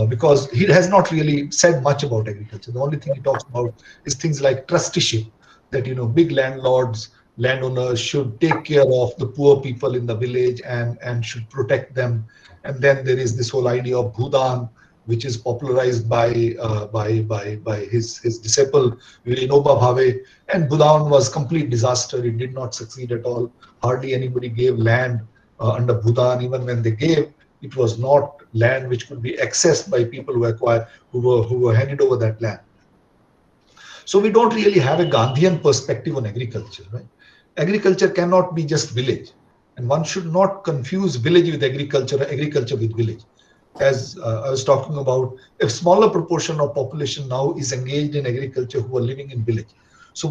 Because he has not really said much about agriculture. The only thing he talks about is things like trusteeship, that big landowners should take care of the poor people in the village and should protect them. And then there is this whole idea of Bhudan, which is popularized by his disciple Vinoba Bhave. And Bhudan was complete disaster. It did not succeed at all. Hardly anybody gave land under Bhudan. Even when they gave, it was not land which could be accessed by people who were handed over that land. So we don't really have a Gandhian perspective on agriculture, right? Agriculture cannot be just village, and one should not confuse village with agriculture or agriculture with village. As I was talking about, a smaller proportion of population now is engaged in agriculture who are living in village. So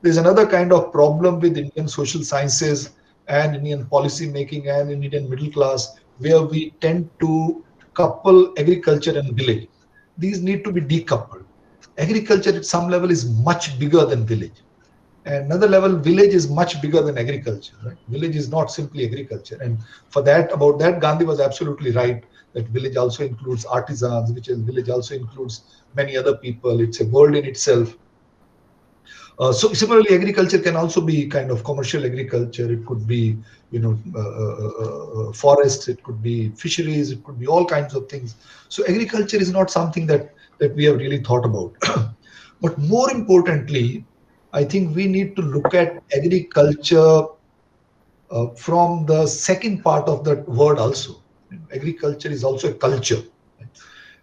there's another kind of problem with Indian social sciences and Indian policy making and Indian middle class, where we tend to couple agriculture and village. These need to be decoupled. Agriculture at some level is much bigger than village. And another level, village is much bigger than agriculture. Right? Village is not simply agriculture. And about that, Gandhi was absolutely right, that village also includes artisans, village also includes many other people. It's a world in itself. So similarly, agriculture can also be kind of commercial agriculture. It could be, forests. It could be fisheries. It could be all kinds of things. So agriculture is not something that we have really thought about. But more importantly, I think we need to look at agriculture from the second part of that word also. Agriculture is also a culture.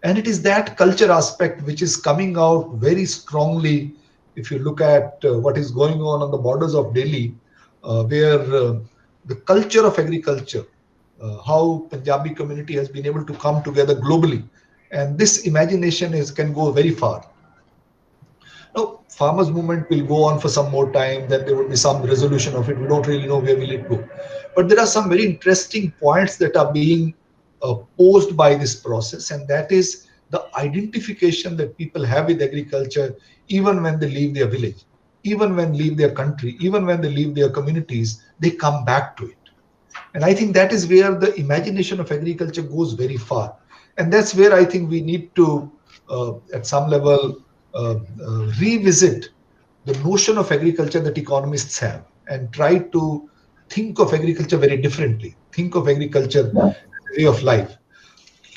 And it is that culture aspect which is coming out very strongly if you look at what is going on the borders of Delhi, where the culture of agriculture, how Punjabi community has been able to come together globally. And this imagination can go very far. Now, farmers' movement will go on for some more time, then there will be some resolution of it. We don't really know where will it go. But there are some very interesting points that are being posed by this process, and that is the identification that people have with agriculture even when they leave their village, even when they leave their country, even when they leave their communities, they come back to it. And I think that is where the imagination of agriculture goes very far. And that's where I think we need to, at some level, revisit the notion of agriculture that economists have and try to think of agriculture very differently, think of agriculture as a way of life.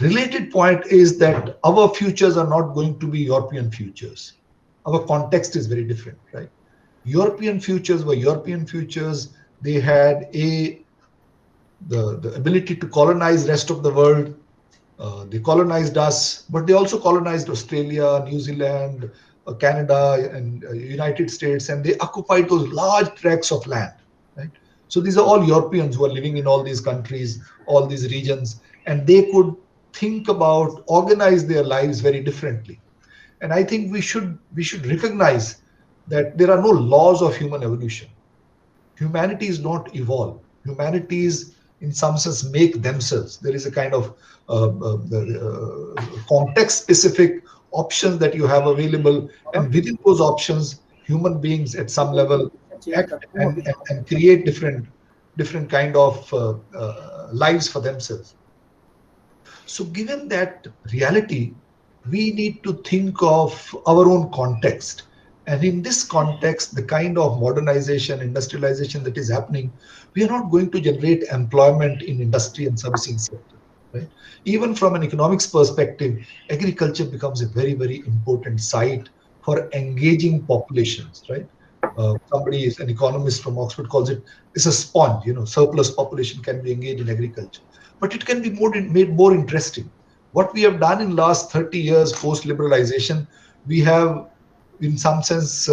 Related point is that our futures are not going to be European futures. Our context is very different, right? European futures were European futures. They had the ability to colonize rest of the world. They colonized us, but they also colonized Australia, New Zealand, Canada, and United States, and they occupied those large tracts of land, right? So these are all Europeans who are living in all these countries, all these regions, and they could think about, organize their lives very differently. And I think we should recognize that there are no laws of human evolution. Humanity is not evolve. Humanities, in some sense, make themselves. There is a kind of context-specific options that you have available, and within those options, human beings at some level act and create different kind of lives for themselves. So given that reality, we need to think of our own context. And in this context, the kind of modernization, industrialization that is happening, we are not going to generate employment in industry and servicing sector. Right? Even from an economics perspective, agriculture becomes a very, very important site for engaging populations. Right? Somebody is an economist from Oxford calls it's a sponge. Surplus population can be engaged in agriculture, but it can be made more interesting. What we have done in last 30 years post-liberalization, we have, in some sense,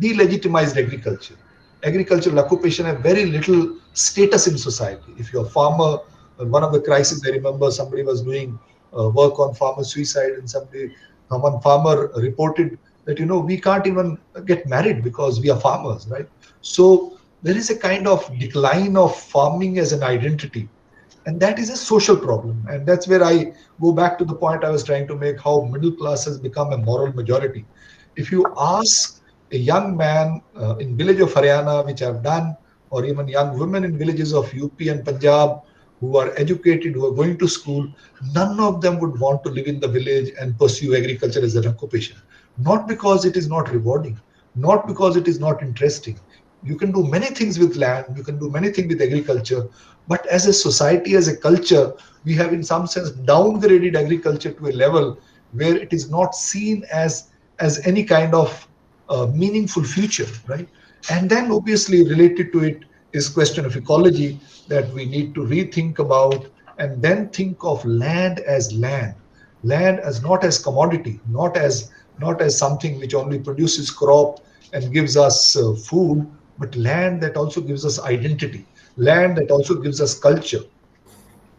delegitimized agriculture. Agricultural occupation have very little status in society. If you're a farmer, One of the crises I remember, somebody was doing work on farmer suicide, and one farmer reported that we can't even get married because we are farmers, right? So there is a kind of decline of farming as an identity, and that is a social problem. And that's where I go back to the point I was trying to make, how middle class has become a moral majority. If you ask a young man in village of Haryana, which I've done, or even young women in villages of UP and Punjab who are educated, who are going to school, none of them would want to live in the village and pursue agriculture as an occupation. Not because it is not rewarding, not because it is not interesting. You can do many things with land, you can do many things with agriculture, but as a society, as a culture, we have in some sense downgraded agriculture to a level where it is not seen as any kind of meaningful future, right? And then obviously related to it is question of ecology, that we need to rethink about, and then think of land as not as commodity, not as something which only produces crop and gives us food, but land that also gives us identity, land that also gives us culture.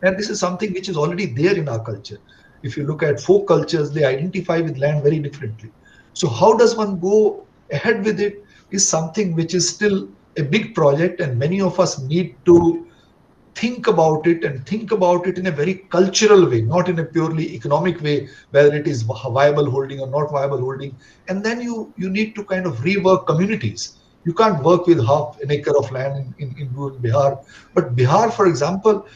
And this is something which is already there in our culture. If you look at folk cultures, they identify with land very differently. So, how does one go ahead with it is something which is still a big project, and many of us need to think about it, and think about it in a very cultural way, not in a purely economic way, whether it is viable holding or not viable holding. And then you need to kind of rework communities. You can't work with half an acre of land in rural Bihar. But Bihar, for example,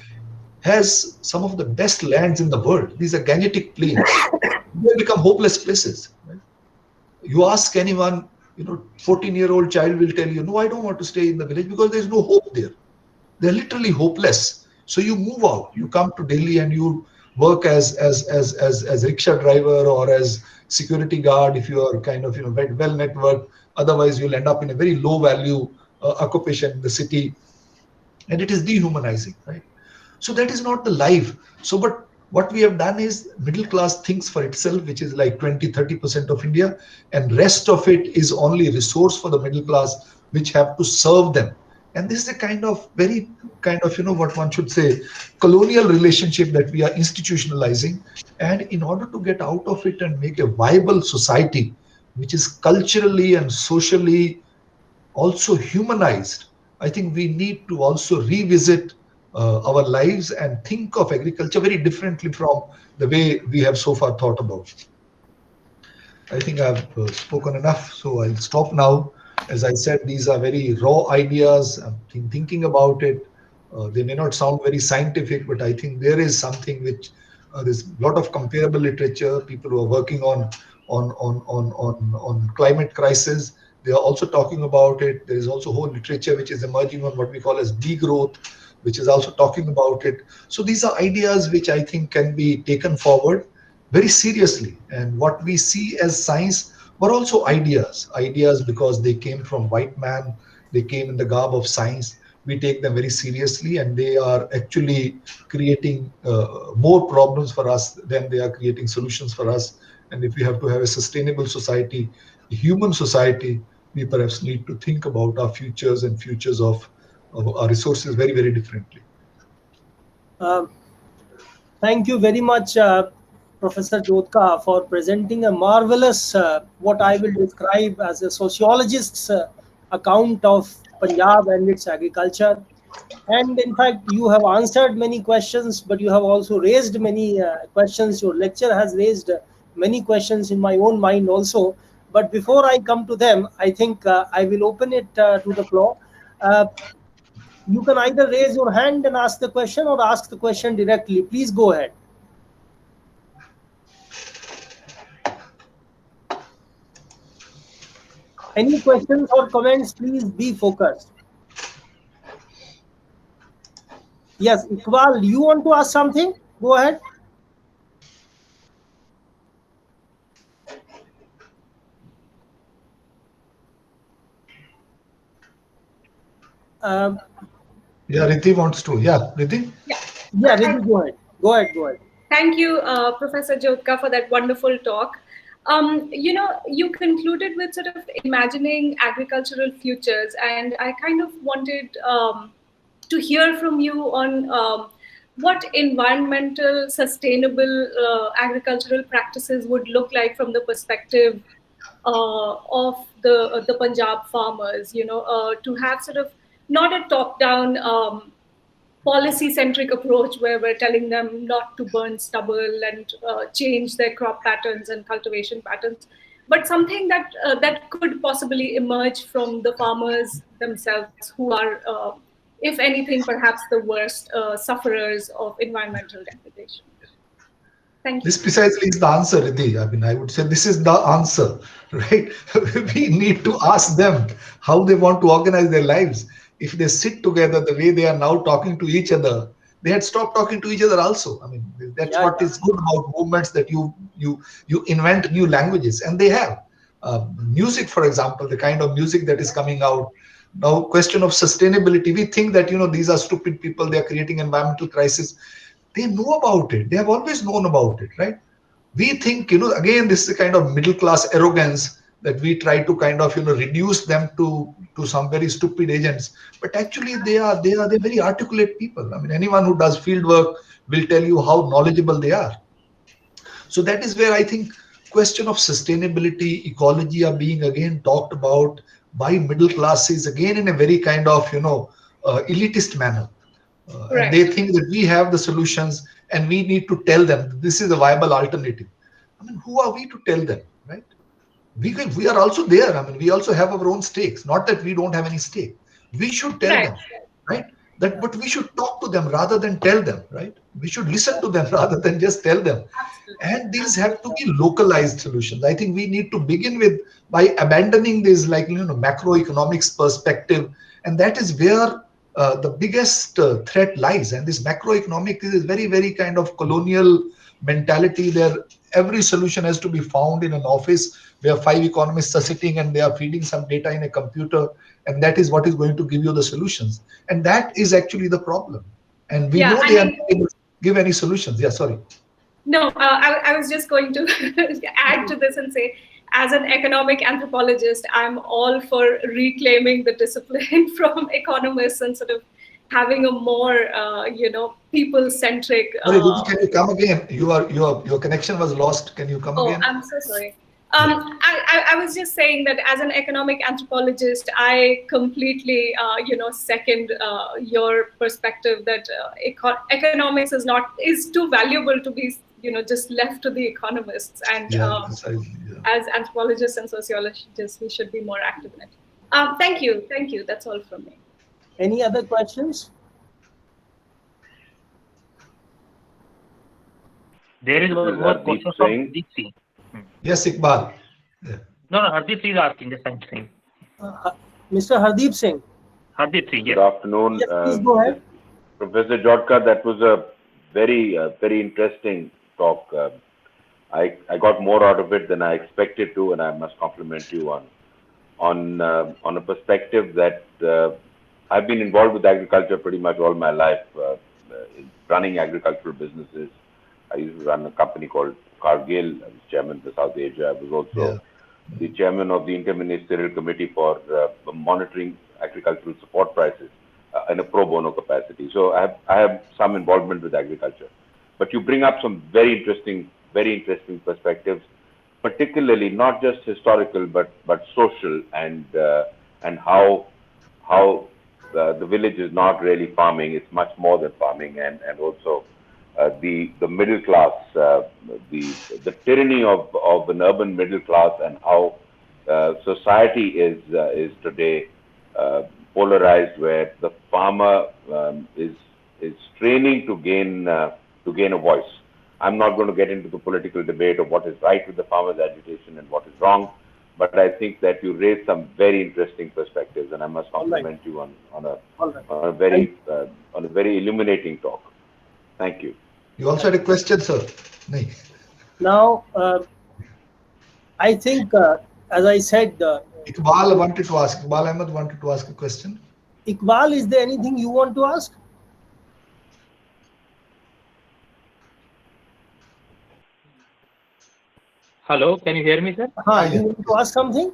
has some of the best lands in the world. These are Gangetic plains. They become hopeless places. Right? You ask anyone, 14-year-old child will tell you, no, I don't want to stay in the village because there's no hope there. They're literally hopeless. So you move out, you come to Delhi, and you work as rickshaw driver or as security guard if you are kind of well networked. Otherwise, you'll end up in a very low value occupation in the city, and it is dehumanizing, right? So that is not the life. So, but what we have done is middle class thinks for itself, which is like 20-30% of India, and rest of it is only resource for the middle class, which have to serve them. And this is a kind of very kind of what one should say, colonial relationship that we are institutionalizing. And in order to get out of it and make a viable society which is culturally and socially also humanized, I think we need to also revisit our lives and think of agriculture very differently from the way we have so far thought about. I think I've spoken enough, so I'll stop now. As I said, these are very raw ideas. I'm thinking about it. They may not sound very scientific, but I think there is something which there's a lot of comparable literature. People who are working on climate crisis, they are also talking about it. There is also whole literature which is emerging on what we call as degrowth, which is also talking about it. So these are ideas which I think can be taken forward very seriously. And what we see as science were also ideas because they came from white man, they came in the garb of science. We take them very seriously, and they are actually creating more problems for us than they are creating solutions for us. And if we have to have a sustainable society, a human society, we perhaps need to think about our futures and futures of our resources very, very differently. Thank you very much, Professor Jodhka, for presenting a marvelous, what I will describe as a sociologist's account of Punjab and its agriculture. And in fact, you have answered many questions, but you have also raised many questions. Your lecture has raised many questions in my own mind also. But before I come to them, I think I will open it to the floor. Uh, you can either raise your hand and ask the question or ask the question directly. Please go ahead. Any questions or comments, please be focused. Yes, Iqbal, you want to ask something? Go ahead. Yeah, Riddhi wants to. Yeah, Riddhi? Yeah, Riddhi, go ahead. Go ahead, go ahead. Thank you, Professor Jodhka, for that wonderful talk. You concluded with sort of imagining agricultural futures, and I kind of wanted to hear from you on what environmental sustainable agricultural practices would look like from the perspective of the Punjab farmers, to have sort of not a top-down policy-centric approach where we're telling them not to burn stubble and change their crop patterns and cultivation patterns, but something that could possibly emerge from the farmers themselves, who are, if anything, perhaps the worst sufferers of environmental degradation. Thank you. This precisely is the answer, Riddhi. I mean, I would say this is the answer, right? We need to ask them how they want to organize their lives. If they sit together the way they are now talking to each other, they had stopped talking to each other also. I mean, that's what is good about movements, that you invent new languages, and they have. Music, for example, the kind of music that is coming out now, question of sustainability. We think that, these are stupid people, they are creating environmental crisis. They know about it. They have always known about it, right? We think, again, this is a kind of middle class arrogance that we try to kind of, reduce them to some very stupid agents. But actually, they're very articulate people. I mean, anyone who does field work will tell you how knowledgeable they are. So that is where I think question of sustainability, ecology are being again talked about by middle classes, again in a very kind of, elitist manner. And they think that we have the solutions and we need to tell them this is a viable alternative. I mean, who are we to tell them, right? We are also there. I mean, we also have our own stakes. Not that we don't have any stake. We should tell them, right? But we should talk to them rather than tell them, right? We should listen to them rather than just tell them. And these have to be localized solutions. I think we need to begin with by abandoning this macroeconomics perspective, and that is where the biggest threat lies. And this macroeconomic is very, very kind of colonial mentality there. Every solution has to be found in an office where 5 economists are sitting and they are feeding some data in a computer, and that is what is going to give you the solutions. And that is actually the problem. And we know they are not able to give any solutions. Yeah, sorry. No, I was just going to add to this and say, as an economic anthropologist, I'm all for reclaiming the discipline from economists and sort of having a more, people-centric. Can you come again? Your connection was lost. Can you come again? Oh, I'm so sorry. I was just saying that as an economic anthropologist, I completely, second your perspective that economics is too valuable to be, just left to the economists. And as anthropologists and sociologists, we should be more active in it. Thank you. That's all from me. Any other questions? There is one more question from Hardeep Singh. Yes, Iqbal. Yeah. No, Hardeep Singh is asking, just I'm saying. Mr. Hardeep Singh. Hardeep Singh, yes. Good afternoon. Yes, please go ahead. Professor Jodka, that was a very, very interesting talk. I got more out of it than I expected to, and I must compliment you on a perspective that I've been involved with agriculture pretty much all my life, running agricultural businesses. I used to run a company called Cargill. I was chairman for South Asia. I was also the chairman of the Interministerial Committee for monitoring agricultural support prices in a pro bono capacity. So I have some involvement with agriculture. But you bring up some very interesting perspectives, particularly not just historical but social, and how the village is not really farming; it's much more than farming, and also the middle class, the tyranny of an urban middle class, and how society is today polarized, where the farmer is straining to gain a voice. I'm not going to get into the political debate of what is right with the farmers' agitation and what is wrong, but I think that you raised some very interesting perspectives, and I must compliment you on a very illuminating talk. Thank you. You also had a question, sir. Now, I think, as I said, Iqbal Ahmed wanted to ask a question. Iqbal, is there anything you want to ask? Hello, can you hear me, sir? You want to ask something?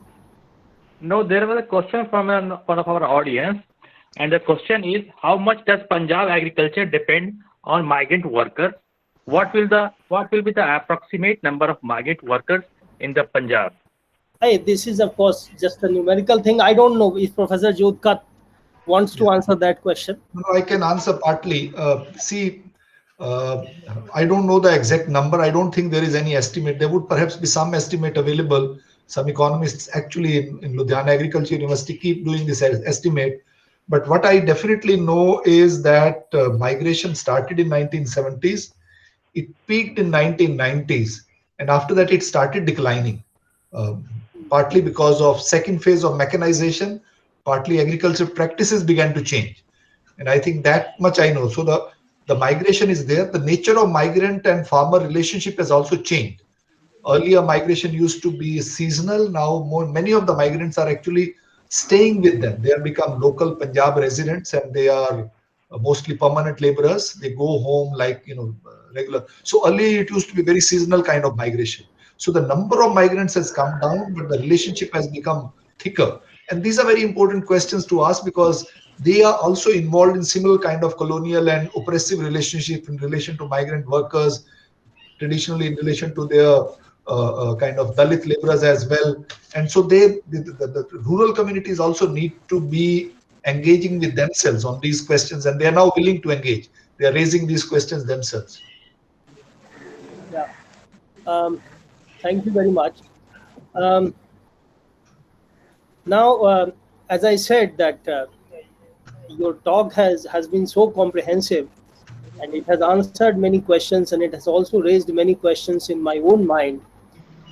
No, there was a question from one of our audience, and the question is, how much does Punjab agriculture depend on migrant workers. What will be the approximate number of migrant workers in the Punjab? Hey, this is of course just a numerical thing. I don't know if Professor Jodhkar wants to answer that question. No, I can answer partly. I don't know the exact number. I don't think there is any estimate. There would perhaps be some estimate available. Some economists actually in Ludhiana Agriculture University keep doing this estimate. But what I definitely know is that migration started in 1970s. It peaked in 1990s. And after that, it started declining. Partly because of second phase of mechanization, partly agriculture practices began to change. And I think that much I know. So the migration is there. The nature of migrant and farmer relationship has also changed. Earlier, migration used to be seasonal. Now, many of the migrants are actually staying with them. They have become local Punjab residents, and they are mostly permanent laborers. They go home like regular. So earlier, it used to be very seasonal kind of migration. So the number of migrants has come down, but the relationship has become thicker. And these are very important questions to ask because they are also involved in similar kind of colonial and oppressive relationship in relation to migrant workers, traditionally in relation to their kind of Dalit laborers as well. And so the rural communities also need to be engaging with themselves on these questions, and they are now willing to engage. They are raising these questions themselves. Yeah. Thank you very much. Now, as I said, that your talk has been so comprehensive, and it has answered many questions, and it has also raised many questions in my own mind.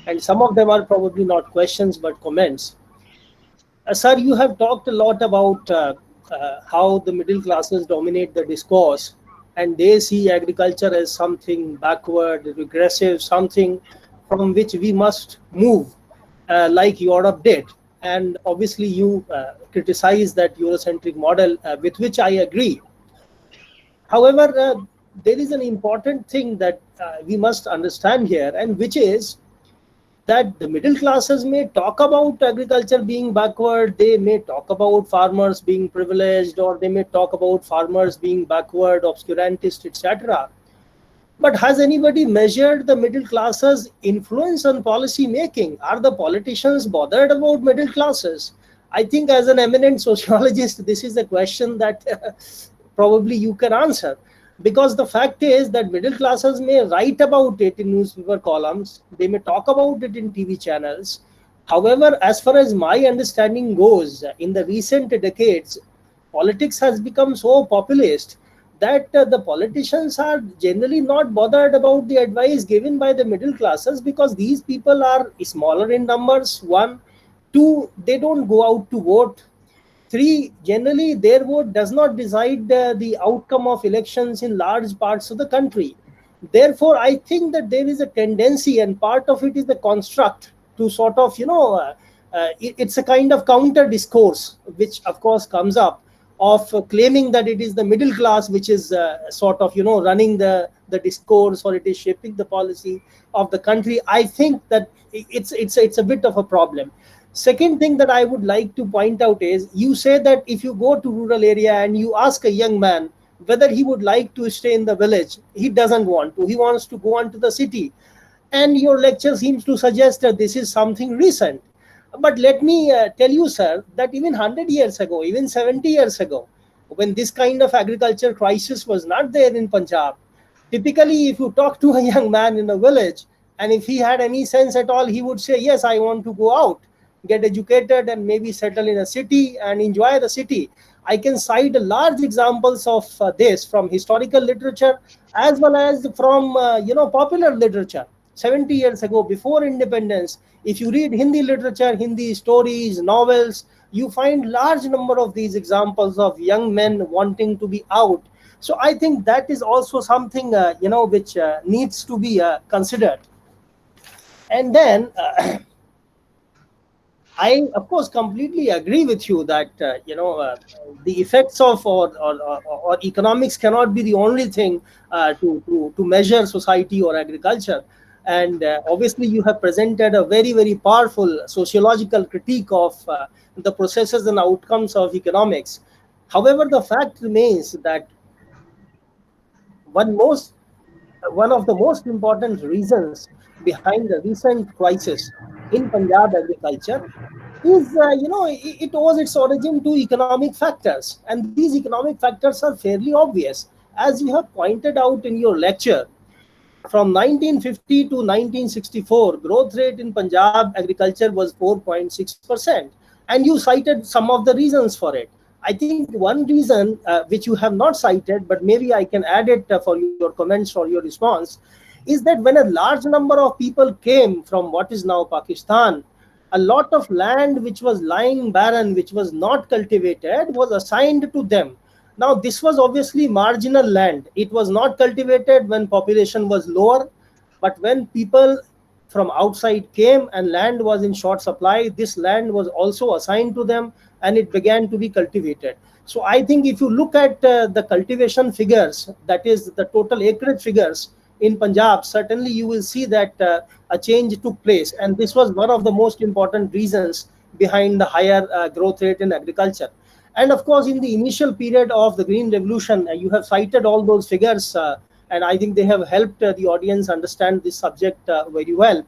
And some of them are probably not questions but comments. Sir, you have talked a lot about how the middle classes dominate the discourse, and they see agriculture as something backward, regressive, something from which we must move, like Europe did. And obviously, you criticize that Eurocentric model, with which I agree. However, there is an important thing that we must understand here, and which is that the middle classes may talk about agriculture being backward, they may talk about farmers being privileged, or they may talk about farmers being backward, obscurantist, etc. But has anybody measured the middle classes' influence on policy making? Are the politicians bothered about middle classes? I think as an eminent sociologist, this is a question that probably you can answer. Because the fact is that middle classes may write about it in newspaper columns, they may talk about it in TV channels. However, as far as my understanding goes, in the recent decades, politics has become so populist that the politicians are generally not bothered about the advice given by the middle classes, because these people are smaller in numbers, 1. 2, they don't go out to vote. 3, generally their vote does not decide the outcome of elections in large parts of the country. Therefore, I think that there is a tendency, and part of it is the construct, to sort of, it's a kind of counter discourse, which of course comes up, of claiming that it is the middle class which is sort of, running the discourse, or it is shaping the policy of the country. I think that it's a bit of a problem. Second thing that I would like to point out is, you say that if you go to rural area and you ask a young man whether he would like to stay in the village, he doesn't want to. He wants to go on to the city. And your lecture seems to suggest that this is something recent. But let me tell you, sir, that even 100 years ago, even 70 years ago, when this kind of agriculture crisis was not there in Punjab, typically if you talk to a young man in a village, and if he had any sense at all, he would say, yes, I want to go out, get educated, and maybe settle in a city and enjoy the city. I can cite large examples of this from historical literature as well as from popular literature. 70 years ago, before independence, if you read Hindi literature, Hindi stories, novels, you find large number of these examples of young men wanting to be out. So I think that is also something which needs to be considered. And then I, of course, completely agree with you that the effects of or economics cannot be the only thing to measure society or agriculture. And obviously, you have presented a very, very powerful sociological critique of the processes and outcomes of economics. However, the fact remains that one of the most important reasons behind the recent crisis in Punjab agriculture is, it owes its origin to economic factors. And these economic factors are fairly obvious. As you have pointed out in your lecture, from 1950 to 1964, growth rate in Punjab agriculture was 4.6%. And you cited some of the reasons for it. I think one reason, which you have not cited, but maybe I can add it for your comments or your response, is that when a large number of people came from what is now Pakistan, a lot of land which was lying barren, which was not cultivated, was assigned to them. Now, this was obviously marginal land. It was not cultivated when population was lower, but when people from outside came and land was in short supply, this land was also assigned to them and it began to be cultivated. So I think if you look at the cultivation figures, that is the total acreage figures in Punjab, certainly you will see that a change took place. And this was one of the most important reasons behind the higher growth rate in agriculture. And of course, in the initial period of the Green Revolution, you have cited all those figures, and I think they have helped the audience understand this subject very well.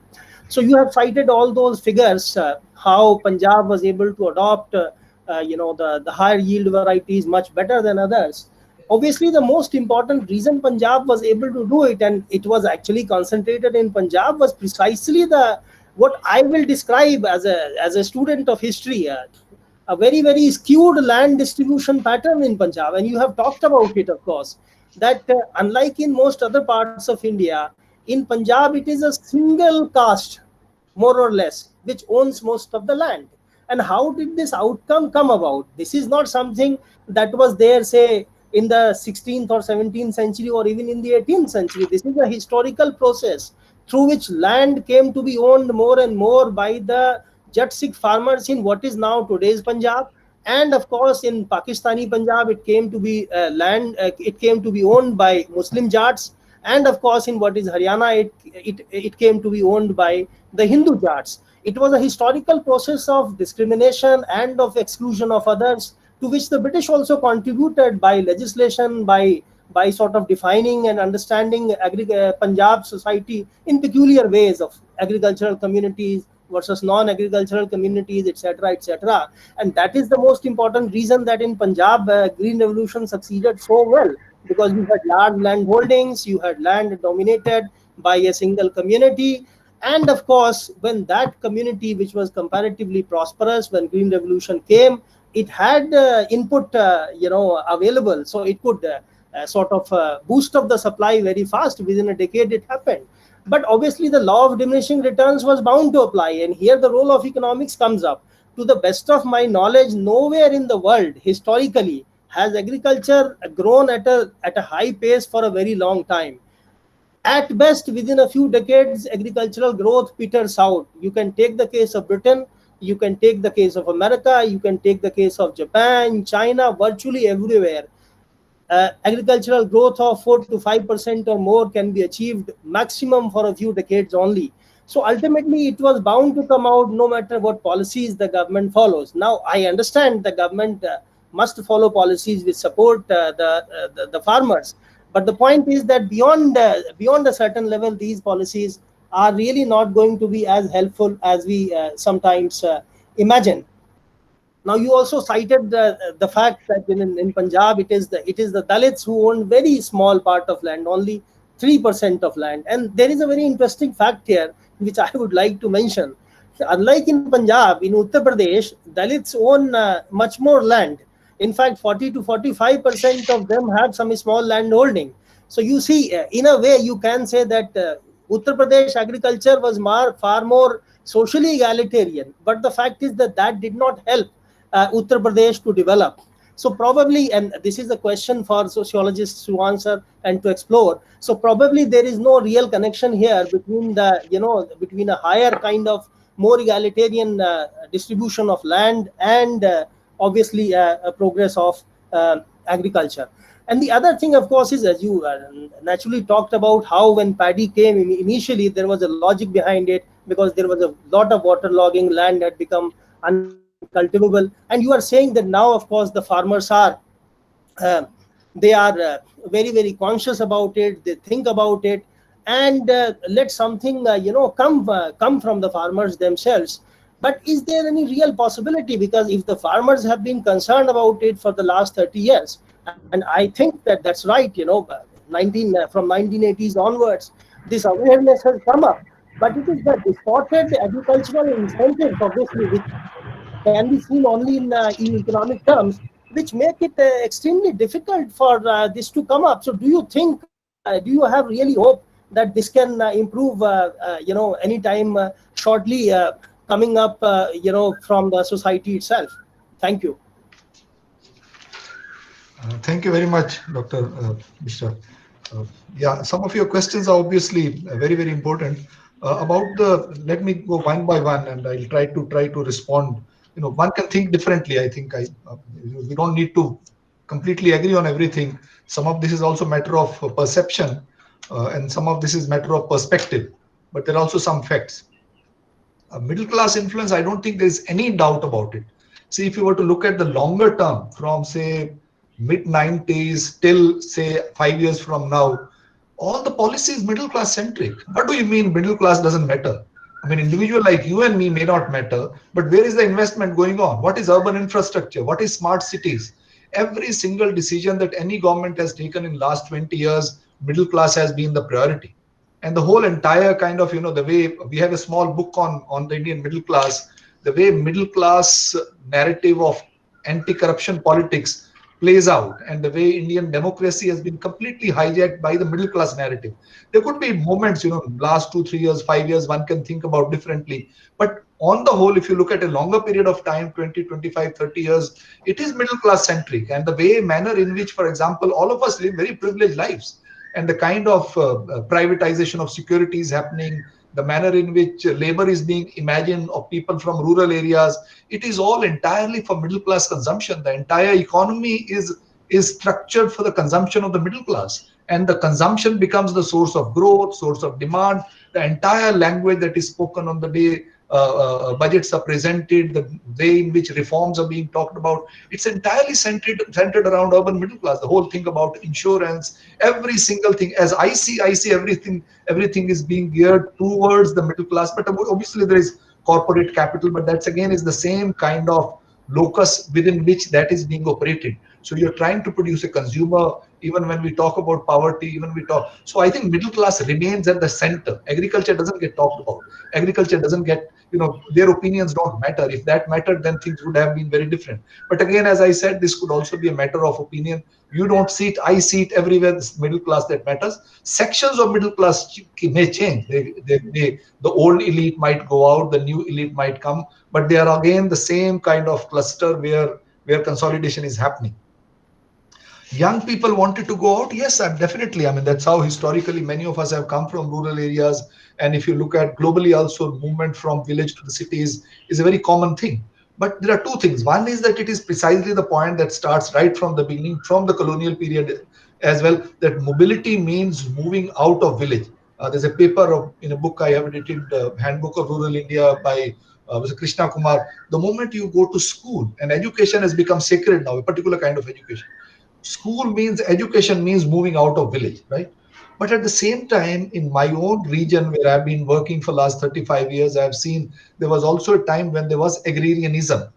So you have cited all those figures, how Punjab was able to adopt, the higher yield varieties much better than others. Obviously, the most important reason Punjab was able to do it, and it was actually concentrated in Punjab, was precisely what I will describe as a student of history. A very, very skewed land distribution pattern in Punjab. And you have talked about it, of course, that unlike in most other parts of India, in Punjab, it is a single caste, more or less, which owns most of the land. And how did this outcome come about? This is not something that was there, say, in the 16th or 17th century or even in the 18th century. This is a historical process through which land came to be owned more and more by the Jat Sikh farmers in what is now today's Punjab, and of course in Pakistani Punjab it came to be it came to be owned by Muslim Jats, and of course in what is Haryana it came to be owned by the Hindu Jats. It was a historical process of discrimination and of exclusion of others, to which the British also contributed by legislation, by sort of defining and understanding Punjab society in peculiar ways of agricultural communities versus non-agricultural communities, etc., etc. And that is the most important reason that in Punjab, Green Revolution succeeded so well, because you had large land holdings, you had land dominated by a single community. And of course, when that community, which was comparatively prosperous, when Green Revolution came, it had input, available. So it could sort of boost up the supply very fast. Within a decade, it happened. But obviously, the law of diminishing returns was bound to apply. And here the role of economics comes up. To the best of my knowledge, nowhere in the world, historically, has agriculture grown at a high pace for a very long time. At best, within a few decades, agricultural growth peters out. You can take the case of Britain, you can take the case of America, you can take the case of Japan, China, virtually everywhere. Agricultural growth of 4 to 5% or more can be achieved maximum for a few decades only. So ultimately, it was bound to come out no matter what policies the government follows. Now, I understand the government must follow policies which support the farmers. But the point is that beyond a certain level, these policies are really not going to be as helpful as we sometimes imagine. Now, you also cited the fact that in Punjab, it is the Dalits who own very small part of land, only 3% of land. And there is a very interesting fact here, which I would like to mention. Unlike in Punjab, in Uttar Pradesh, Dalits own much more land. In fact, 40 to 45% of them have some small land holding. So you see, in a way, you can say that Uttar Pradesh agriculture was far more socially egalitarian. But the fact is that did not help Uttar Pradesh to develop. So probably, and this is a question for sociologists to answer and to explore. So probably there is no real connection here between between a higher kind of more egalitarian distribution of land and obviously a progress of agriculture. And the other thing, of course, is, as you naturally talked about, how when paddy came initially, there was a logic behind it, because there was a lot of waterlogging, land had become uncultivable. And you are saying that now, of course, the farmers are they are very, very conscious about it. They think about it, and let something come from the farmers themselves. But is there any real possibility? Because if the farmers have been concerned about it for the last 30 years, and I think that that's right, 1980s onwards, this awareness has come up. But it is the distorted agricultural incentives, obviously, which can be seen only in economic terms, which make it extremely difficult for this to come up. So do you think, do you have really hope that this can improve, anytime shortly coming up, from the society itself? Thank you. Thank you very much, Dr. Mishra. Yeah, some of your questions are obviously very, very important. Let me go one by one, and I'll try to respond. One can think differently. I think we don't need to completely agree on everything. Some of this is also matter of perception, and some of this is matter of perspective. But there are also some facts. Middle class influence, I don't think there's any doubt about it. See, if you were to look at the longer term, from say mid 90s till say 5 years from now, all the policy is middle class centric. What do you mean middle class doesn't matter? I mean, individual like you and me may not matter, but where is the investment going on? What is urban infrastructure? What is smart cities? Every single decision that any government has taken in last 20 years, middle class has been the priority. And the whole entire kind of, the way we have a small book on the Indian middle class, the way middle class narrative of anti-corruption politics plays out, and the way Indian democracy has been completely hijacked by the middle class narrative. There could be moments, last 2, 3 years, 5 years, one can think about differently. But on the whole, if you look at a longer period of time, 20, 25, 30 years, it is middle class centric. And the manner in which, for example, all of us live very privileged lives, and the kind of privatization of securities happening, the manner in which labor is being imagined of people from rural areas, it is all entirely for middle class consumption. The entire economy is structured for the consumption of the middle class, and the consumption becomes the source of growth, source of demand. The entire language that is spoken on the day budgets are presented, the way in which reforms are being talked about, it's entirely centered around urban middle class. The whole thing about insurance, every single thing, as I see everything is being geared towards the middle class. But obviously there is corporate capital, but that's again is the same kind of locus within which that is being operated. So you're trying to produce a consumer, even when we talk about poverty, so I think middle class remains at the center. Agriculture doesn't get talked about. Agriculture doesn't get, their opinions don't matter. If that mattered, then things would have been very different. But again, as I said, this could also be a matter of opinion. You don't see it, I see it everywhere. This middle class that matters. Sections of middle class may change. The old elite might go out, the new elite might come, but they are again the same kind of cluster where consolidation is happening. Young people wanted to go out. Yes, definitely. I mean, that's how historically many of us have come from rural areas. And if you look at globally also, movement from village to the cities is a very common thing. But there are two things. One is that it is precisely the point that starts right from the beginning, from the colonial period as well, that mobility means moving out of village. There's a paper in a book I have edited, Handbook of Rural India by was Krishna Kumar. The moment you go to school, and education has become sacred now, a particular kind of education. School means education means moving out of village, right? But at the same time, in my own region where I've been working for the last 35 years, I've seen there was also a time when there was agrarianism.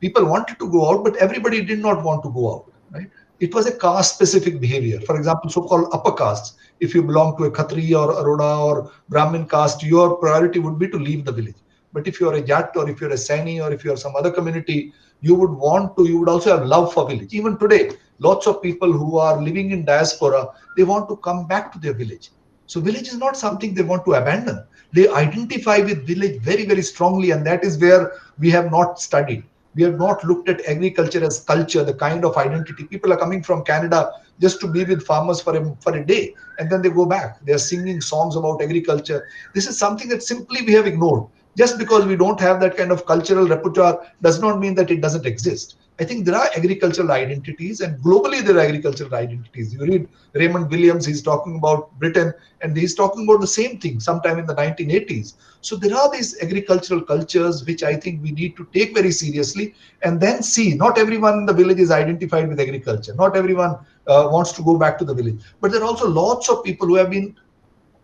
People wanted to go out, but everybody did not want to go out, right? It was a caste-specific behavior. For example, so-called upper castes. If you belong to a Khatriya or Arora or Brahmin caste, your priority would be to leave the village. But if you're a Jat or if you're a Saini or if you're some other community, you would also have love for village. Even today, lots of people who are living in diaspora, they want to come back to their village. So village is not something they want to abandon. They identify with village very, very strongly, and that is where we have not studied. We have not looked at agriculture as culture, the kind of identity. People are coming from Canada just to be with farmers for a day, and then they go back. They are singing songs about agriculture. This is something that simply we have ignored. Just because we don't have that kind of cultural repertoire does not mean that it doesn't exist. I think there are agricultural identities, and globally there are agricultural identities. You read Raymond Williams, he's talking about Britain, and he's talking about the same thing sometime in the 1980s. So there are these agricultural cultures which I think we need to take very seriously, and then see, not everyone in the village is identified with agriculture. Not everyone wants to go back to the village. But there are also lots of people who have been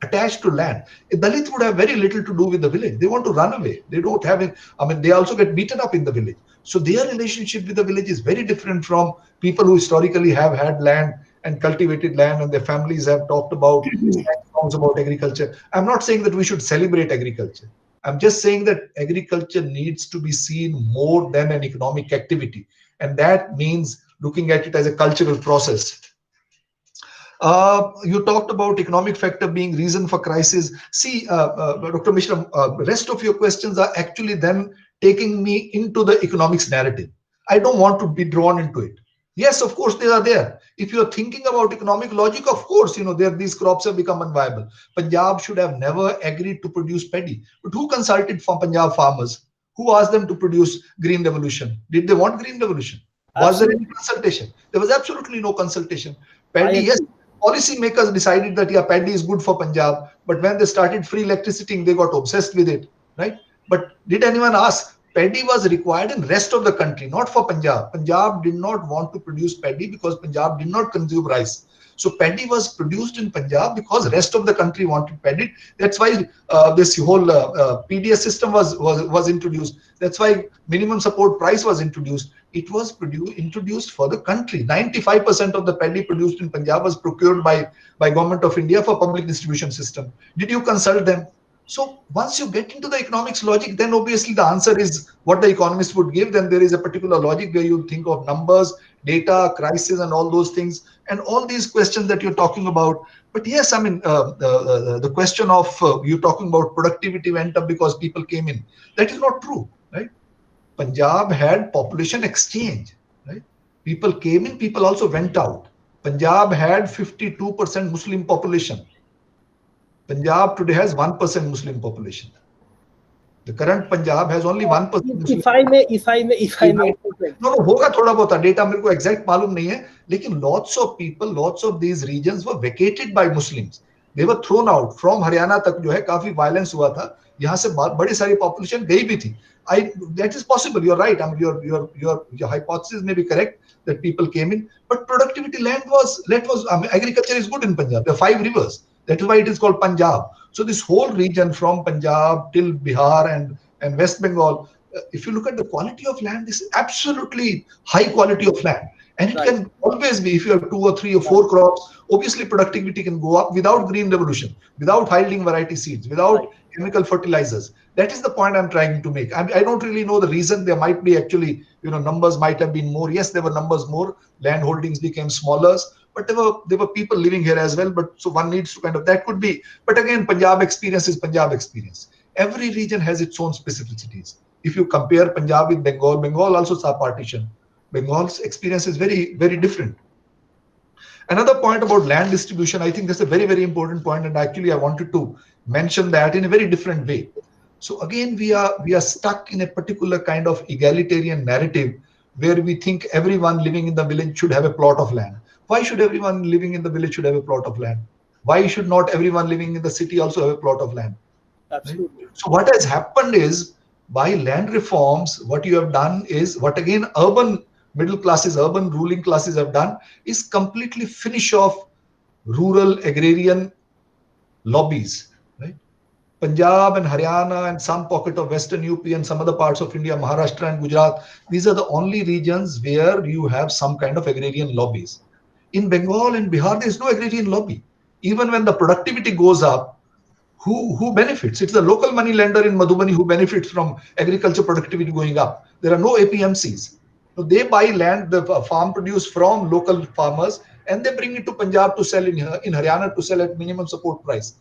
attached to land. A Dalit would have very little to do with the village. They want to run away. They don't have it. I mean, they also get beaten up in the village. So their relationship with the village is very different from people who historically have had land and cultivated land, and their families have talked about songs about agriculture. I'm not saying that we should celebrate agriculture. I'm just saying that agriculture needs to be seen more than an economic activity. And that means looking at it as a cultural process. You talked about economic factor being reason for crisis. See, Dr. Mishra, rest of your questions are actually then taking me into the economics narrative. I don't want to be drawn into it. Yes, of course, they are there. If you're thinking about economic logic, of course, these crops have become unviable. Punjab should have never agreed to produce paddy. But who consulted for Punjab farmers? Who asked them to produce green revolution? Did they want green revolution? Was there any consultation? There was absolutely no consultation. Paddy, yes. Policymakers decided that paddy is good for Punjab, but when they started free electricity, they got obsessed with it, right? But did anyone ask? Paddy was required in rest of the country, not for Punjab. Punjab did not want to produce paddy because Punjab did not consume rice. So paddy was produced in Punjab because rest of the country wanted paddy. That's why this whole PDS system was introduced. That's why minimum support price was introduced. It was introduced for the country. 95% of the paddy produced in Punjab was procured by Government of India for public distribution system. Did you consult them? So once you get into the economics logic, then obviously the answer is what the economist would give. Then there is a particular logic where you think of numbers, data, crisis, and all those things, and all these questions that you're talking about. But yes, I mean, the question of you talking about productivity went up because people came in. That is not true, right? Punjab had population exchange, right? People came in, people also went out. Punjab had 52% Muslim population. Punjab today has 1% Muslim population. The current Punjab has only 1% Muslim. If I may. No, होगा थोड़ा बहुत data मेरे को exact मालूम नहीं है, लेकिन lots of people, lots of these regions were vacated by Muslims. They were thrown out. From Haryana तक जो है काफी violence हुआ था. यहाँ से बड़ी सारी population गई भी थी. That is possible. You're right. I mean, your hypothesis may be correct that people came in, but productivity agriculture is good in Punjab. There are 5 rivers. That is why it is called Punjab. So this whole region from Punjab till Bihar and West Bengal, if you look at the quality of land, this is absolutely high quality of land. And it can always be, if you have 2 or 3 or 4 crops, obviously productivity can go up without green revolution, without high-yielding variety seeds, without chemical fertilizers. That is the point I'm trying to make. I don't really know the reason. There might be actually, numbers might have been more. Yes, there were numbers more. Land holdings became smaller. But there were people living here as well. But so one needs to that could be. But again, Punjab experience is Punjab experience. Every region has its own specificities. If you compare Punjab with Bengal, Bengal also saw partition. Bengal's experience is very, very different. Another point about land distribution, I think that's a very, very important point, and actually I wanted to mention that in a very different way. So again, we are stuck in a particular kind of egalitarian narrative where we think everyone living in the village should have a plot of land. Why should everyone living in the village should have a plot of land? Why should not everyone living in the city also have a plot of land? Absolutely. Right? So what has happened is, by land reforms, what you have done is, what again urban middle classes, urban ruling classes have done, is completely finish off rural agrarian lobbies. Right? Punjab and Haryana and some pocket of Western UP and some other parts of India, Maharashtra and Gujarat, these are the only regions where you have some kind of agrarian lobbies. In Bengal and Bihar, there is no agrarian lobby. Even when the productivity goes up, who benefits? It's the local money lender in Madhubani who benefits from agriculture productivity going up. There are no APMCs. So they buy land, the farm produce from local farmers, and they bring it to Punjab to sell in Haryana to sell at minimum support price.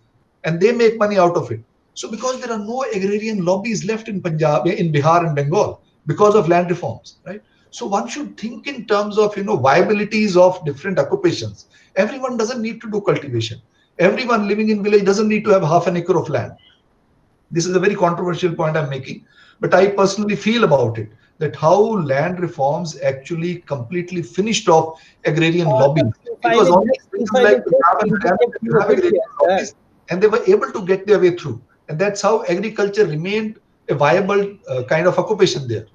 And they make money out of it. So because there are no agrarian lobbies left in Punjab, in Bihar and Bengal, because of land reforms, right? So one should think in terms of, viabilities of different occupations. Everyone doesn't need to do cultivation. Everyone living in village doesn't need to have half an acre of land. This is a very controversial point I'm making, but I personally feel about it, that how land reforms actually completely finished off agrarian lobbies. It was only things like Punjab and Haryana that you have agrarian lobbies, and they were able to get their way through. And that's how agriculture remained a viable kind of occupation there.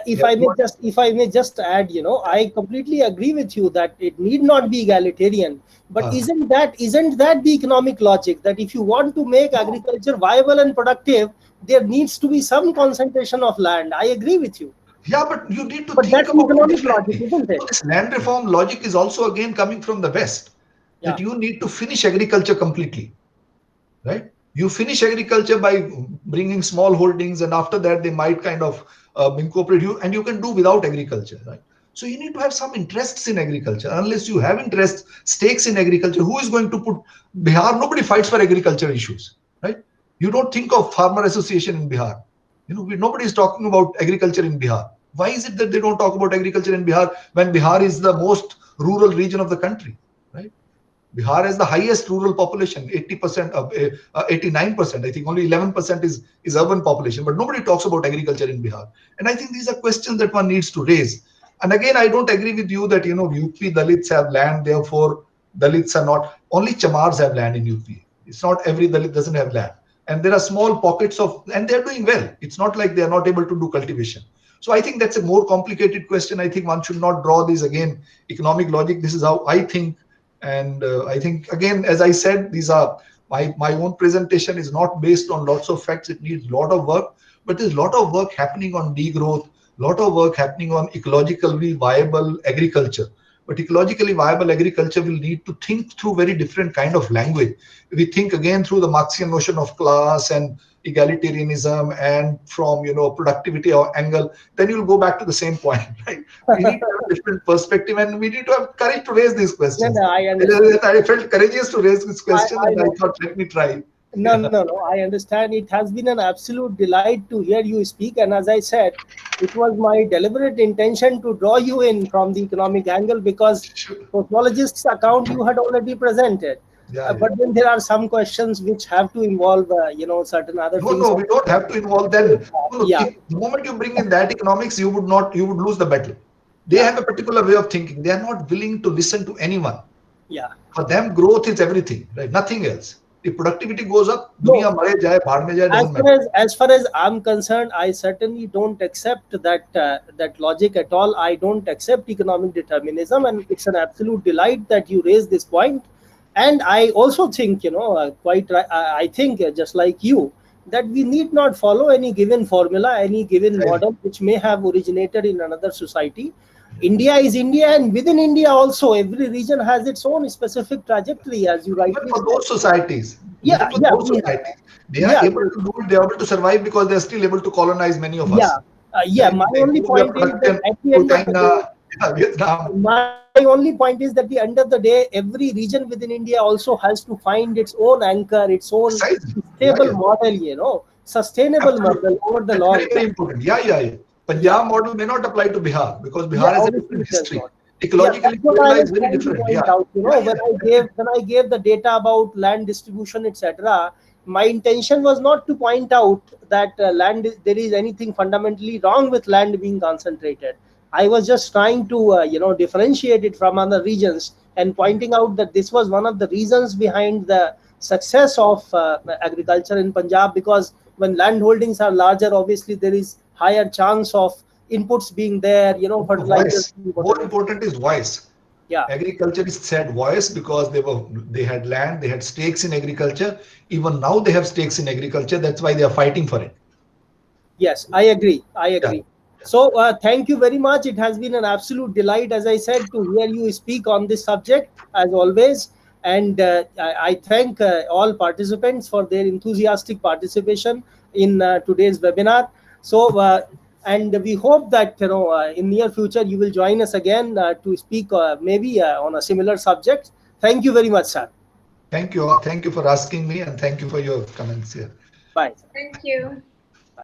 If I may just add, I completely agree with you that it need not be egalitarian. But isn't that the economic logic, that if you want to make agriculture viable and productive, there needs to be some concentration of land? I agree with you. Yeah, but you need to But think that's about economic logic, isn't it? this land reform logic is also again coming from the West. That you need to finish agriculture completely, right? You finish agriculture by bringing small holdings, and after that they might kind of incorporate you, and you can do without agriculture, right? So you need to have some interests in agriculture. Unless you have interests, stakes in agriculture, who is going to put Bihar? Nobody fights for agriculture issues, right? You don't think of farmer association in Bihar. Nobody is talking about agriculture in Bihar. Why is it that they don't talk about agriculture in Bihar when Bihar is the most rural region of the country, right? Bihar has the highest rural population, 80% of 89%. I think only 11% is urban population, but nobody talks about agriculture in Bihar. And I think these are questions that one needs to raise. And again, I don't agree with you that UP Dalits have land, therefore Dalits are not. Only Chamars have land in UP. It's not every Dalit doesn't have land. And there are small pockets and they're doing well. It's not like they're not able to do cultivation. So I think that's a more complicated question. I think one should not draw this again, economic logic. This is how I think. And I think, again, as I said, these are my own presentation is not based on lots of facts. It needs a lot of work, but there's a lot of work happening on degrowth, a lot of work happening on ecologically viable agriculture. But ecologically viable agriculture will need to think through very different kind of language. We think again through the Marxian notion of class and egalitarianism and from productivity or angle, then you'll go back to the same point, right? We need to have a different perspective, and we need to have courage to raise these questions. I felt courageous to raise this question, and I thought, let me try. No, I understand. It has been an absolute delight to hear you speak. And as I said, it was my deliberate intention to draw you in from the economic angle, because sociologist's account you had already presented. But then there are some questions which have to involve, certain other things. No, we don't have to involve them. The moment you bring in that economics, you would lose the battle. They have a particular way of thinking. They are not willing to listen to anyone. Yeah. For them, growth is everything, right? Nothing else. If productivity goes up, as far as I'm concerned, I certainly don't accept that logic at all. I don't accept economic determinism, and it's an absolute delight that you raise this point. And I also think, I think just like you, that we need not follow any given formula, any given model which may have originated in another society. India is India, and within India also, every region has its own specific trajectory, as you rightly said. For those societies, they are able to do it, they are able to survive because they are still able to colonize many of us. My only point is that at the end of the day, at the end of the day, every region within India also has to find its own anchor, its own stable model, sustainable model over the long term. Very important. Punjab model may not apply to Bihar because Bihar has a different history. Ecologically, it's very different. When I gave the data about land distribution, etc., my intention was not to point out that there is anything fundamentally wrong with land being concentrated. I was just trying to differentiate it from other regions and pointing out that this was one of the reasons behind the success of agriculture in Punjab, because when land holdings are larger, obviously there is higher chance of inputs being there, fertilizers. More important is voice. Yeah. Agriculture is said voice because they had land, they had stakes in agriculture. Even now they have stakes in agriculture. That's why they are fighting for it. Yes, I agree. Yeah. So thank you very much. It has been an absolute delight, as I said, to hear you speak on this subject, as always. And I thank all participants for their enthusiastic participation in today's webinar. So, and we hope that in near future you will join us again to speak maybe on a similar subject. Thank you very much, sir. Thank you. Thank you for asking me, and thank you for your comments here. Bye. Thank you.